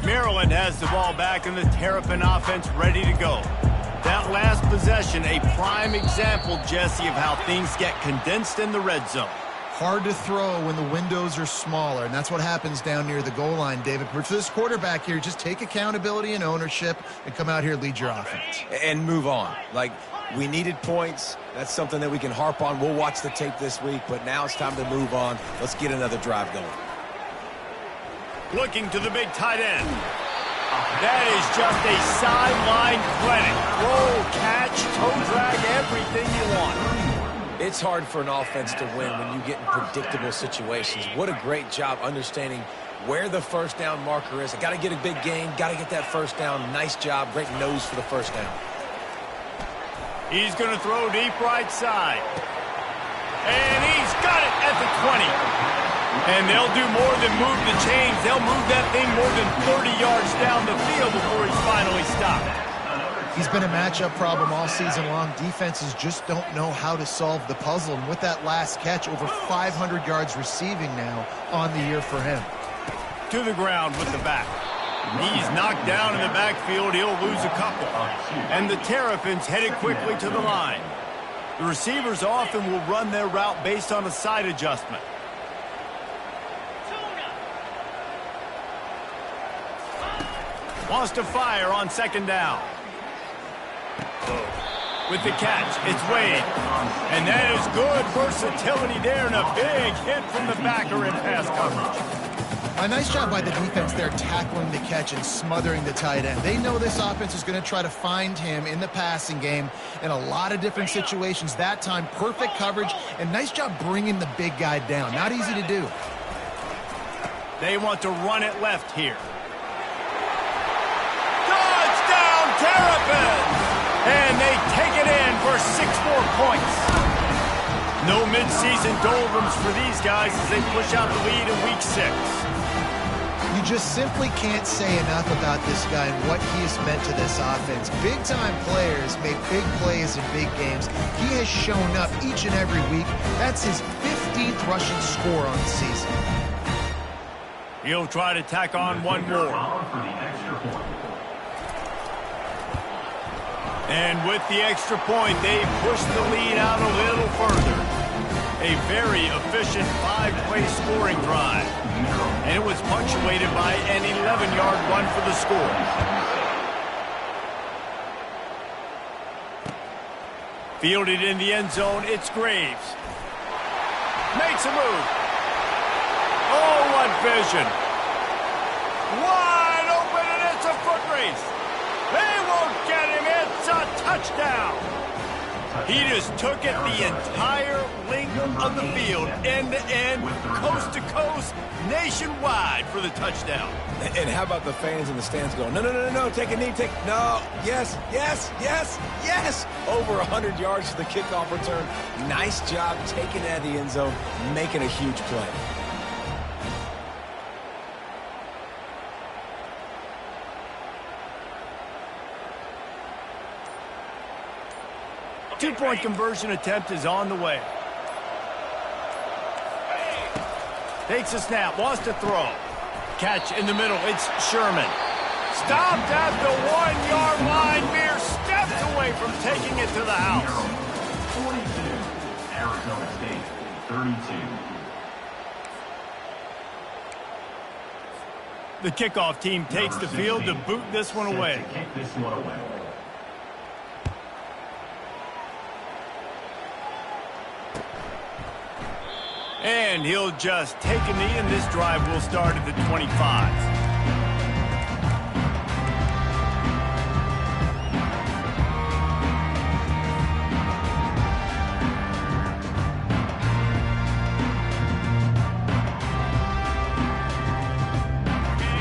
Maryland has the ball back and the Terrapin offense ready to go. That last possession, a prime example, Jesse, of how things get condensed in the red zone. Hard to throw when the windows are smaller, and that's what happens down near the goal line, David. But for this quarterback here, just take accountability and ownership and come out here and lead your offense. And move on. Like, we needed points. That's something that we can harp on. We'll watch the tape this week, but now it's time to move on. Let's get another drive going. Looking to the big tight end. That is just a sideline clinic. Roll, catch, toe drag, everything you want. It's hard for an offense to win when you get in predictable situations. What a great job understanding where the first down marker is. I got to get a big gain, got to get that first down. Nice job, great nose for the first down. He's going to throw deep right side. And he's got it at the 20. And they'll do more than move the chains. They'll move that thing more than 30 yards down the field before he's finally stopped. He's been a matchup problem all season long. Defenses just don't know how to solve the puzzle. And with that last catch, over 500 yards receiving now on the year for him. To the ground with the back. He's knocked down in the backfield. He'll lose a couple. And the Terrapins headed quickly to the line. The receivers often will run their route based on a side adjustment. Wants to fire on second down. With the catch, it's Wade. And that is good versatility there and a big hit from the backer in pass coverage. A nice job by the defense there tackling the catch and smothering the tight end. They know this offense is going to try to find him in the passing game in a lot of different situations. That time, perfect coverage and nice job bringing the big guy down. Not easy to do. They want to run it left here. Touchdown, Terrapins! And they take it in for 6 more points. No midseason doldrums for these guys as they push out the lead in Week 6. You just simply can't say enough about this guy and what he has meant to this offense. Big-time players make big plays in big games. He has shown up each and every week. That's his 15th rushing score on the season. He'll try to tack on one more. And with the extra point, they push the lead out a little further. A very efficient 5-play scoring drive. And it was punctuated by an 11-yard run for the score. Fielded in the end zone, it's Graves. Makes a move. Oh, what vision. Wide open, and it's a foot race. They won't get him. It's a touchdown. He just took it the entire length of the field, end to end, coast to coast, nationwide for the touchdown. And how about the fans in the stands going, no, no, no, no, take a knee, no, yes, yes, yes, yes. Over 100 yards for the kickoff return. Nice job taking it out of the end zone, making a huge play. Two-point conversion attempt is on the way. Takes a snap, wants to throw. Catch in the middle, it's Sherman. Stopped at the 1-yard line, mere steps away from taking it to the house. 42, Arizona State, 32. The kickoff team takes the field to boot this one away. Kick this one away. And he'll just take a knee, and this drive will start at the 25.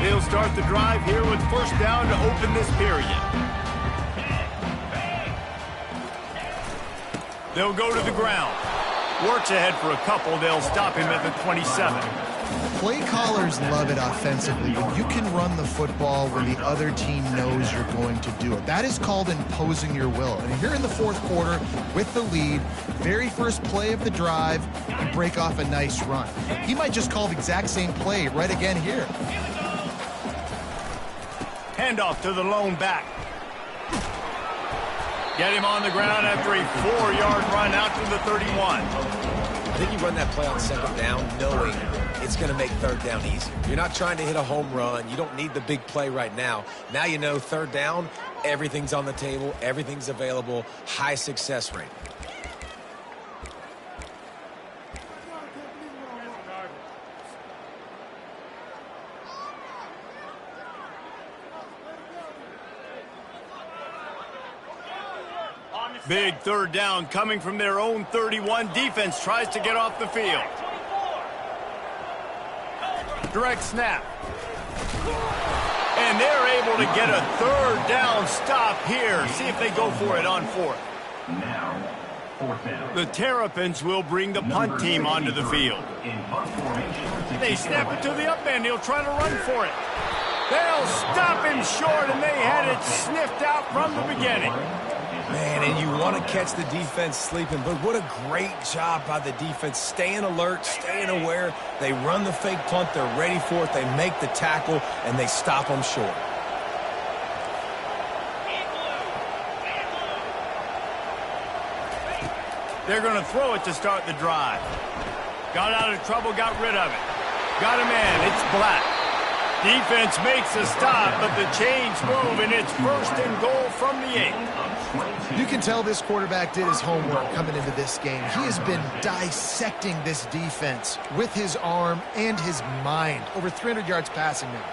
They'll start the drive here with first down to open this period. They'll go to the ground. Works ahead for a couple. They'll stop him at the 27. Play callers love it offensively when you can run the football when the other team knows you're going to do it. That is called imposing your will. And here in the fourth quarter with the lead, very first play of the drive, you break off a nice run. He might just call the exact same play right again here. Handoff to the lone back. Get him on the ground after a 4-yard run out to the 31. I think you run that play on second down knowing it's going to make third down easy. You're not trying to hit a home run. You don't need the big play right now. Now you know third down, everything's on the table, everything's available, high success rate. Big third down coming from their own 31. Defense tries to get off the field. Direct snap. And they're able to get a third down stop here. See if they go for it on fourth. Now, fourth down. The Terrapins will bring the punt team onto the field. In punt formation. They snap it to the up end. He'll try to run for it. They'll stop him short, and they had it sniffed out from the beginning. Man, and you want to catch the defense sleeping, but what a great job by the defense. Staying alert, staying aware. They run the fake punt. They're ready for it. They make the tackle, and they stop them short. They're going to throw it to start the drive. Got out of trouble, got rid of it. Got him in. It's Black. Defense makes a stop, but the chains move, and it's first and goal from the 8. You can tell this quarterback did his homework coming into this game. He has been dissecting this defense with his arm and his mind. Over 300 yards passing now.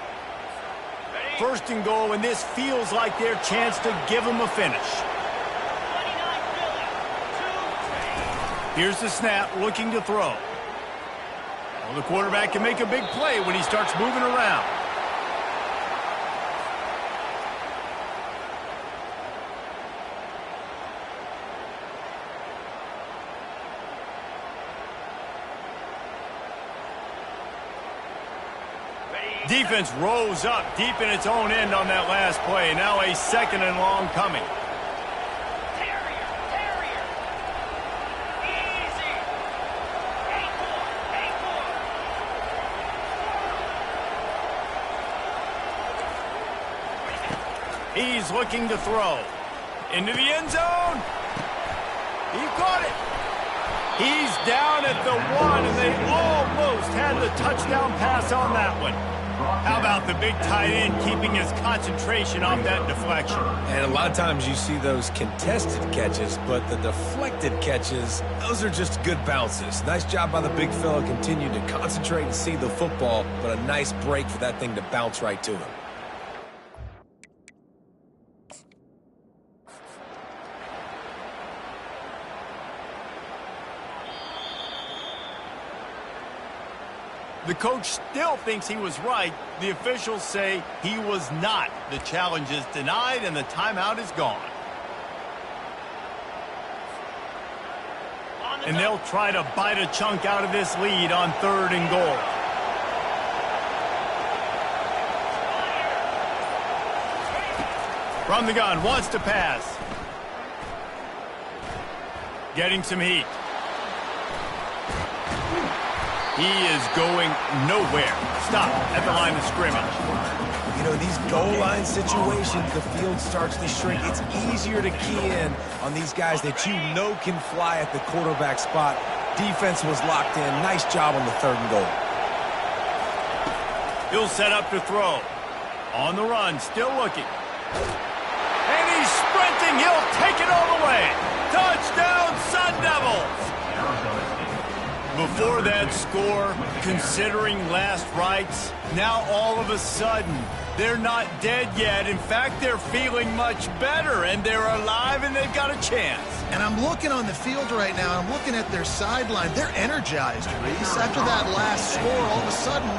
First and goal, and this feels like their chance to give them a finish. Here's the snap, looking to throw. Well, the quarterback can make a big play when he starts moving around. Defense rose up deep in its own end on that last play. Now a second and long coming. He's looking to throw. Into the end zone. He caught it. He's down at the 1, and they almost had the touchdown pass on that one. How about the big tight end keeping his concentration off that deflection? And a lot of times you see those contested catches, but the deflected catches, those are just good bounces. Nice job by the big fella, continuing to concentrate and see the football, but a nice break for that thing to bounce right to him. The coach still thinks he was right. The officials say he was not. The challenge is denied and the timeout is gone. And they'll try to bite a chunk out of this lead on 3rd and goal. From the gun, wants to pass. Getting some heat. He is going nowhere. Stop at the line of scrimmage. You know, these goal line situations, the field starts to shrink. It's easier to key in on these guys that you know can fly at the quarterback spot. Defense was locked in. Nice job on the 3rd and goal. He'll set up to throw. On the run, still looking. And he's sprinting. He'll take it all the way. Touchdown, Sun Devils! Before that score, considering last rites, now all of a sudden, they're not dead yet. In fact, they're feeling much better, and they're alive, and they've got a chance. And I'm looking on the field right now, and I'm looking at their sideline. They're energized, Reese. After that last score, all of a sudden,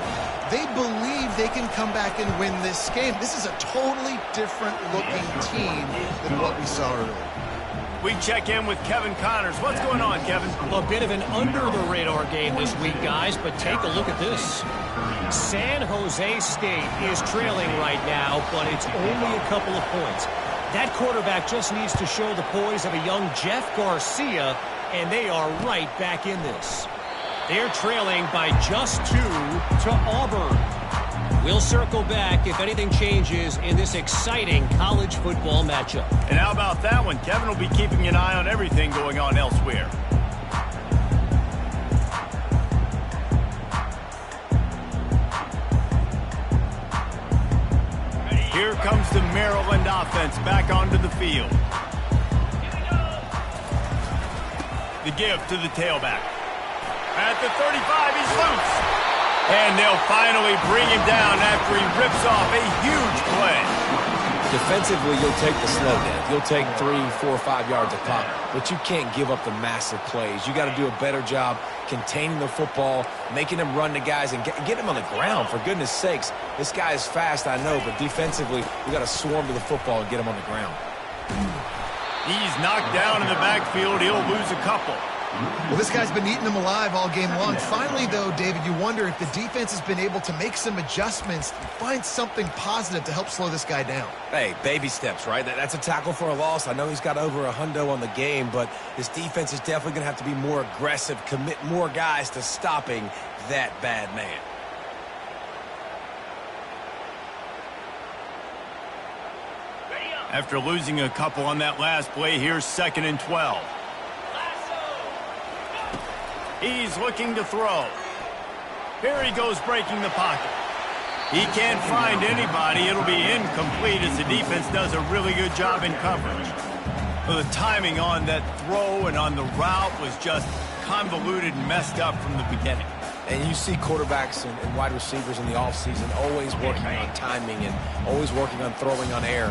they believe they can come back and win this game. This is a totally different-looking team than what we saw earlier. We check in with Kevin Connors. What's going on, Kevin? A bit of an under-the-radar game this week, guys, but take a look at this. San Jose State is trailing right now, but it's only a couple of points. That quarterback just needs to show the poise of a young Jeff Garcia, and they are right back in this. They're trailing by just 2 to Auburn. We'll circle back if anything changes in this exciting college football matchup. And how about that one? Kevin will be keeping an eye on everything going on elsewhere. Here comes the Maryland offense back onto the field. The give to the tailback. At the 35, he's loose. And they'll finally bring him down after he rips off a huge play. Defensively, you'll take the slow down. You'll take 3, 4, 5 yards a pop, but you can't give up the massive plays. You got to do a better job containing the football, making him run the guys, and get him on the ground, for goodness sakes. This guy is fast, I know, but defensively, we got to swarm to the football and get him on the ground. He's knocked down in the backfield. He'll lose a couple. Well, this guy's been eating them alive all game long. Finally, though, David, you wonder if the defense has been able to make some adjustments, find something positive to help slow this guy down. Hey, baby steps, right? That's a tackle for a loss. I know he's got over $100 on the game, but this defense is definitely going to have to be more aggressive, commit more guys to stopping that bad man. After losing a couple on that last play, here's 2nd and 12. He's looking to throw. Here he goes, breaking the pocket. He can't find anybody. It'll be incomplete as the defense does a really good job in coverage. Well, the timing on that throw and on the route was just convoluted and messed up from the beginning. And you see quarterbacks and wide receivers in the offseason always working on timing and always working on throwing on air.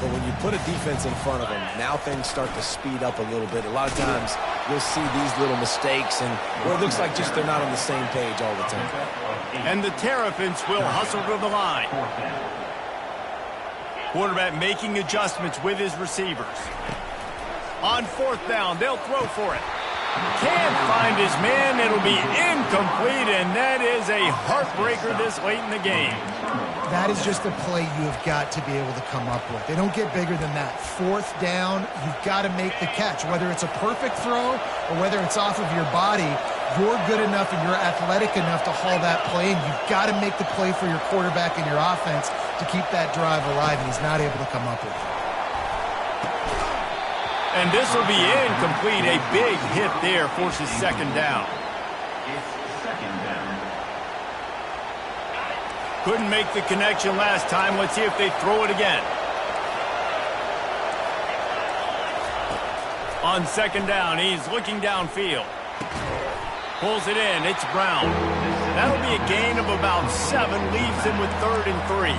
But when you put a defense in front of them, now things start to speed up a little bit. A lot of times you'll see these little mistakes and where it looks like just they're not on the same page all the time. And the Terrapins will hustle to the line. Quarterback making adjustments with his receivers. On 4th down, they'll throw for it. Can't find his man. It'll be incomplete, and that is a heartbreaker this late in the game. That is just a play you have got to be able to come up with. They don't get bigger than that. 4th down, you've got to make the catch. Whether it's a perfect throw or whether it's off of your body, you're good enough and you're athletic enough to haul that play, and you've got to make the play for your quarterback and your offense to keep that drive alive, and he's not able to come up with it. And this will be incomplete. A big hit there forces 2nd down. It's 2nd down. Couldn't make the connection last time. Let's see if they throw it again. On 2nd down, he's looking downfield. Pulls it in. It's Brown. That'll be a gain of about 7. Leaves him with 3rd and 3.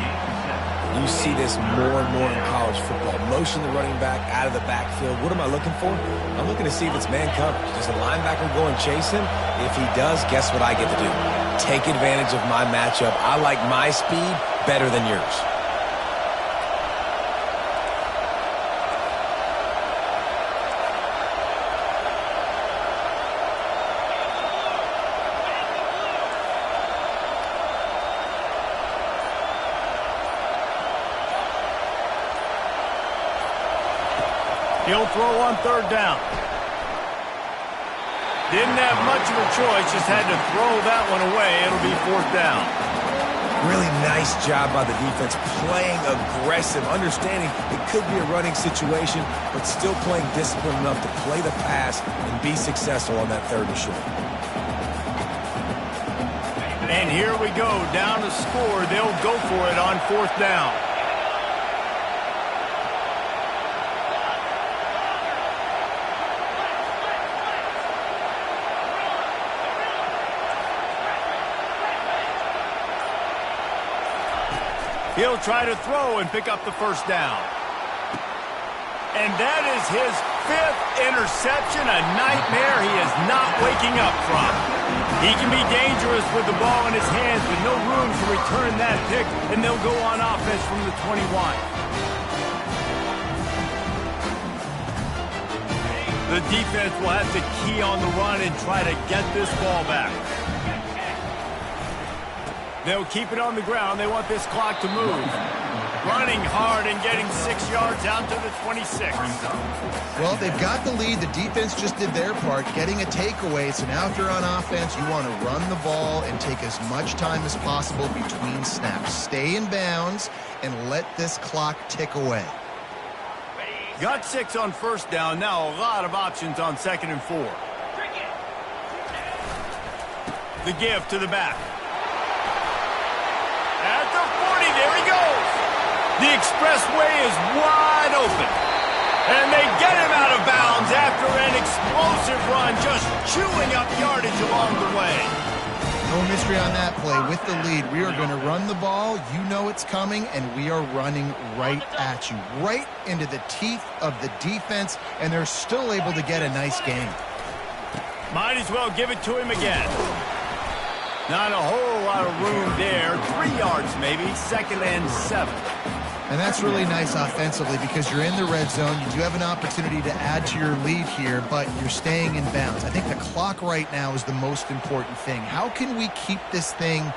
You see this more and more in college football. Motion the running back out of the backfield. What am I looking for? I'm looking to see if it's man coverage. Does the linebacker go and chase him? If he does, guess what I get to do? take advantage of my matchup. I like my speed better than yours. He'll throw on third down. Didn't have much of a choice, just had to throw that one away. It'll be fourth down. Really nice job by the defense, playing aggressive, understanding it could be a running situation, but still playing disciplined enough to play the pass and be successful on that third and short. And here we go, down to score. They'll go for it on fourth down. He'll try to throw and pick up the first down. And that is his 5th interception, a nightmare he is not waking up from. He can be dangerous with the ball in his hands, but no room to return that pick, and they'll go on offense from the 21. The defense will have to key on the run and try to get this ball back. They'll keep it on the ground. They want this clock to move. Running hard and getting 6 yards out to the 26. Well, they've got the lead. The defense just did their part, getting a takeaway. So now if you're on offense, you want to run the ball and take as much time as possible between snaps. Stay in bounds and let this clock tick away. Got 6 on first down. Now a lot of options on 2nd and 4. The give to the back. At the 40, there he goes. The expressway is wide open. And they get him out of bounds after an explosive run, just chewing up yardage along the way. No mystery on that play. With the lead, we are going to run the ball. You know it's coming, and we are running right at you, right into the teeth of the defense, and they're still able to get a nice gain. Might as well give it to him again. Not a whole lot of room there. 3 yards maybe, 2nd and 7. And that's really nice offensively because you're in the red zone. You do have an opportunity to add to your lead here, but you're staying in bounds. I think the clock right now is the most important thing. How can we keep this thing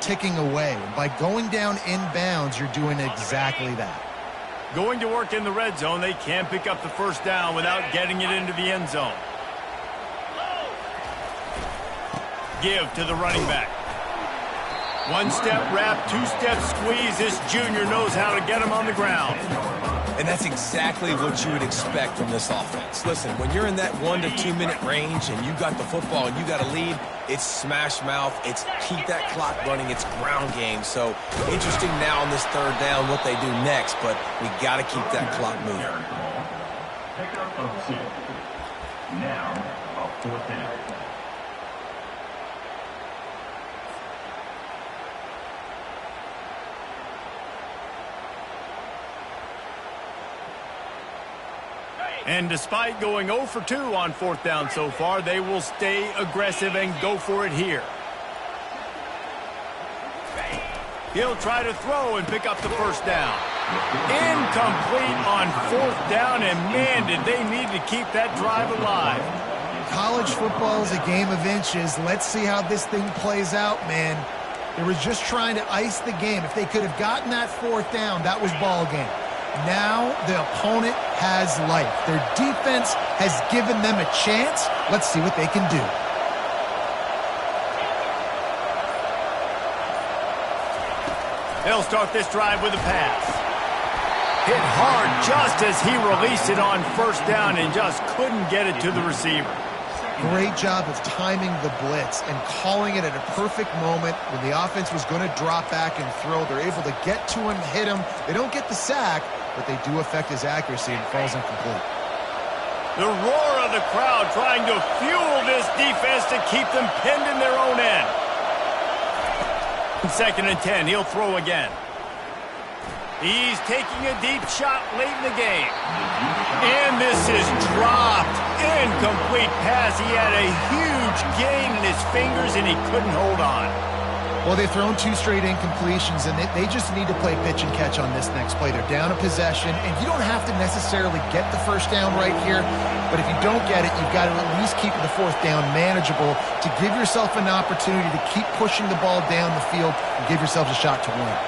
ticking away? And by going down in bounds, you're doing exactly that. Going to work in the red zone, they can't pick up the first down without getting it into the end zone. Give to the running back. 1-step wrap, 2-step squeeze. This junior knows how to get him on the ground. And that's exactly what you would expect from this offense. Listen, when you're in that 1 to 2 minute range and you got the football and you got a lead, it's smash mouth, it's keep that clock running, it's ground game. So interesting now on this third down what they do next, but we got to keep that clock moving. Pickup of 6. Now, a 4th down. And despite going 0 for 2 on 4th down so far, they will stay aggressive and go for it here. He'll try to throw and pick up the first down. Incomplete on 4th down, and man, did they need to keep that drive alive. College football is a game of inches. Let's see how this thing plays out, man. They were just trying to ice the game. If they could have gotten that 4th down, that was ball game. Now the opponent has life. Their defense has given them a chance. Let's see what they can do. They'll start this drive with a pass. Hit hard just as he released it on first down and just couldn't get it to the receiver. Great job of timing the blitz and calling it at a perfect moment when the offense was going to drop back and throw. They're able to get to him, hit him. They don't get the sack, but they do affect his accuracy and falls incomplete. The roar of the crowd trying to fuel this defense to keep them pinned in their own end. 2nd and 10, he'll throw again. He's taking a deep shot late in the game. And this is dropped. Incomplete pass. He had a huge gain in his fingers, and he couldn't hold on. Well, they've thrown 2 straight incompletions, and they just need to play pitch and catch on this next play. They're down a possession, and you don't have to necessarily get the first down right here, but if you don't get it, you've got to at least keep the 4th down manageable to give yourself an opportunity to keep pushing the ball down the field and give yourselves a shot to win.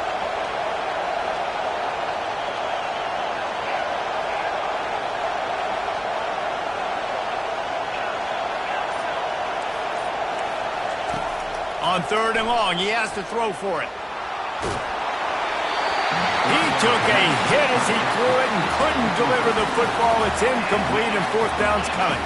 On 3rd and long, he has to throw for it. He took a hit as he threw it and couldn't deliver the football. It's incomplete, and 4th down's coming.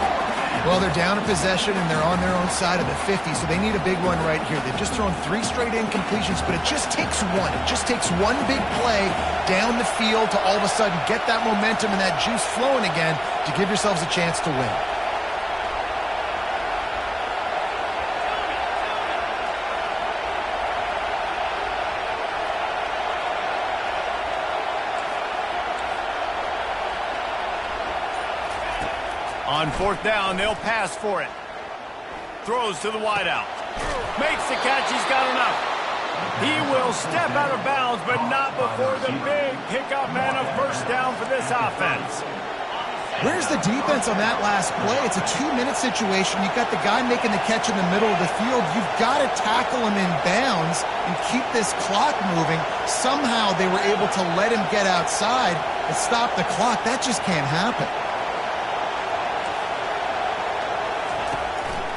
Well, they're down a possession, and they're on their own side of the 50, so they need a big run right here. They've just thrown 3 straight incompletions, but it just takes one. It just takes one big play down the field to all of a sudden get that momentum and that juice flowing again to give yourselves a chance to win. On 4th down, they'll pass for it. Throws to the wideout. Makes the catch. He's got enough. He will step out of bounds, but not before the big pickup and a 1st down for this offense. Where's the defense on that last play? It's a 2-minute situation. You've got the guy making the catch in the middle of the field. You've got to tackle him in bounds and keep this clock moving. Somehow they were able to let him get outside and stop the clock. That just can't happen.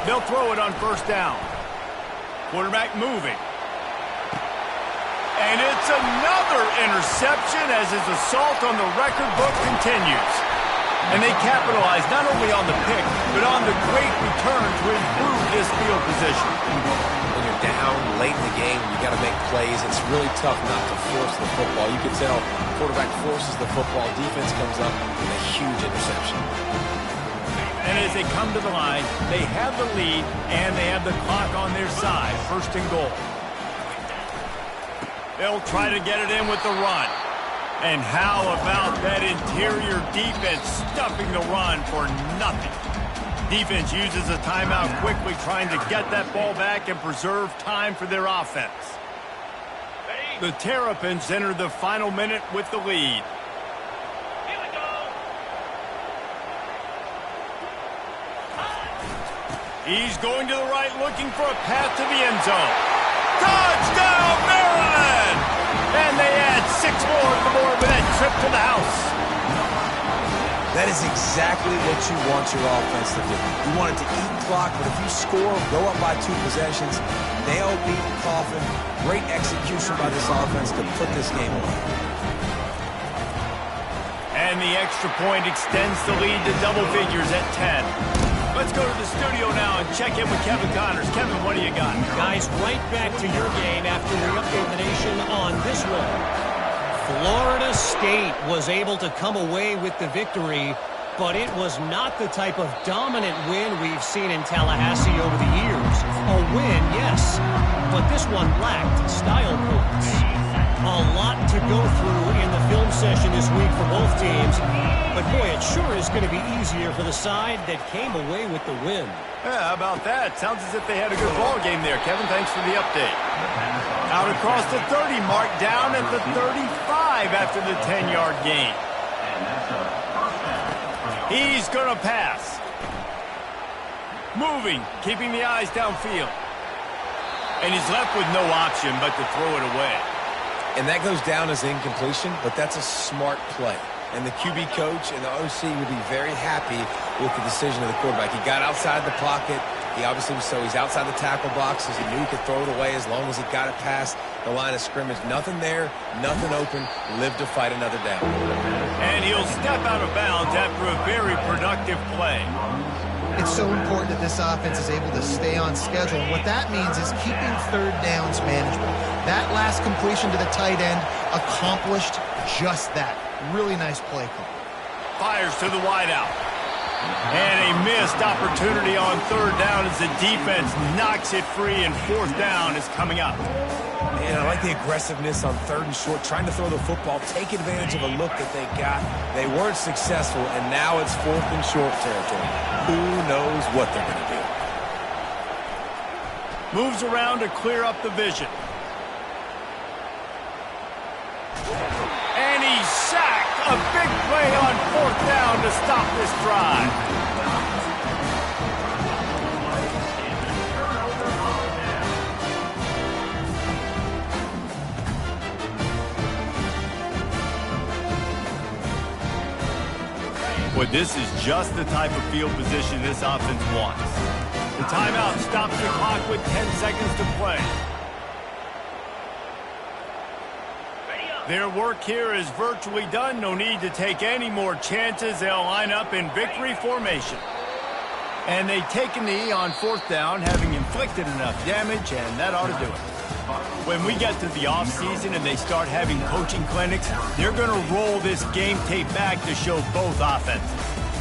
They'll throw it on 1st down. Quarterback moving. And it's another interception as his assault on the record book continues. And they capitalize not only on the pick, but on the great return to improve this field position. When you're down late in the game, you got to make plays. It's really tough not to force the football. You can tell quarterback forces the football. Defense comes up with a huge interception. And as they come to the line, they have the lead, and they have the clock on their side. 1st and goal. They'll try to get it in with the run. And how about that interior defense stuffing the run for nothing? Defense uses a timeout quickly, trying to get that ball back and preserve time for their offense. The Terrapins enter the final minute with the lead. He's going to the right, looking for a path to the end zone. Touchdown, Maryland! And they add 6 more to the board with that trip to the house. That is exactly what you want your offense to do. You want it to eat clock, but if you score, go up by 2 possessions, nail, beat, coffin. Great execution by this offense to put this game away. And the extra point extends the lead to double figures at 10. Let's go to the studio now and check in with Kevin Connors. Kevin, what do you got? Guys, right back to your game after we update the nation on this one. Florida State was able to come away with the victory, but it was not the type of dominant win we've seen in Tallahassee over the years. A win, yes, but this one lacked style points. A lot to go through in the film session this week for both teams, but boy, it sure is going to be easier for the side that came away with the win. Yeah, how about that? Sounds as if they had a good ball game there. Kevin, thanks for the update. Out across the 30 mark, down at the 35 after the 10-yard gain. He's going to pass. Moving, keeping the eyes downfield. And he's left with no option but to throw it away. And that goes down as incompletion, but that's a smart play. And the QB coach and the OC would be very happy with the decision of the quarterback. He got outside the pocket. He obviously he's outside the tackle boxes. He knew he could throw it away as long as he got it past the line of scrimmage. Nothing there, nothing open. Live to fight another down. And he'll step out of bounds after a very productive play. It's so important that this offense is able to stay on schedule. And what that means is keeping 3rd downs manageable. That last completion to the tight end accomplished just that. Really nice play call. Fires to the wideout. And a missed opportunity on third down as the defense knocks it free, and fourth down is coming up. Man, I like the aggressiveness on third and short, trying to throw the football, take advantage of a look that they got. They weren't successful, and now it's fourth and short territory. Who knows what they're going to do? Moves around to clear up the vision. And he's sacked. A big play on fourth down to stop this drive. But this is just the type of field position this offense wants. The timeout stops the clock with 10 seconds to play. Their work here is virtually done. No need to take any more chances. They'll line up in victory formation. And they take a knee on fourth down, having inflicted enough damage, and that ought to do it. When we get to the offseason and they start having coaching clinics, they're going to roll this game tape back to show both offenses.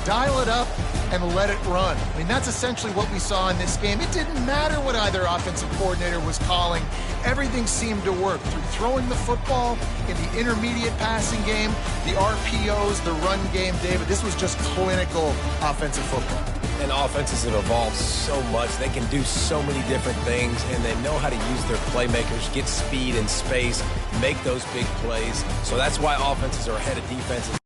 Dial it up and let it run. I mean, that's essentially what we saw in this game. It didn't matter what either offensive coordinator was calling. Everything seemed to work through throwing the football in the intermediate passing game, the RPOs, the run game, David. This was just clinical offensive football. And offenses have evolved so much. They can do so many different things, and they know how to use their playmakers, get speed and space, make those big plays. So that's why offenses are ahead of defenses.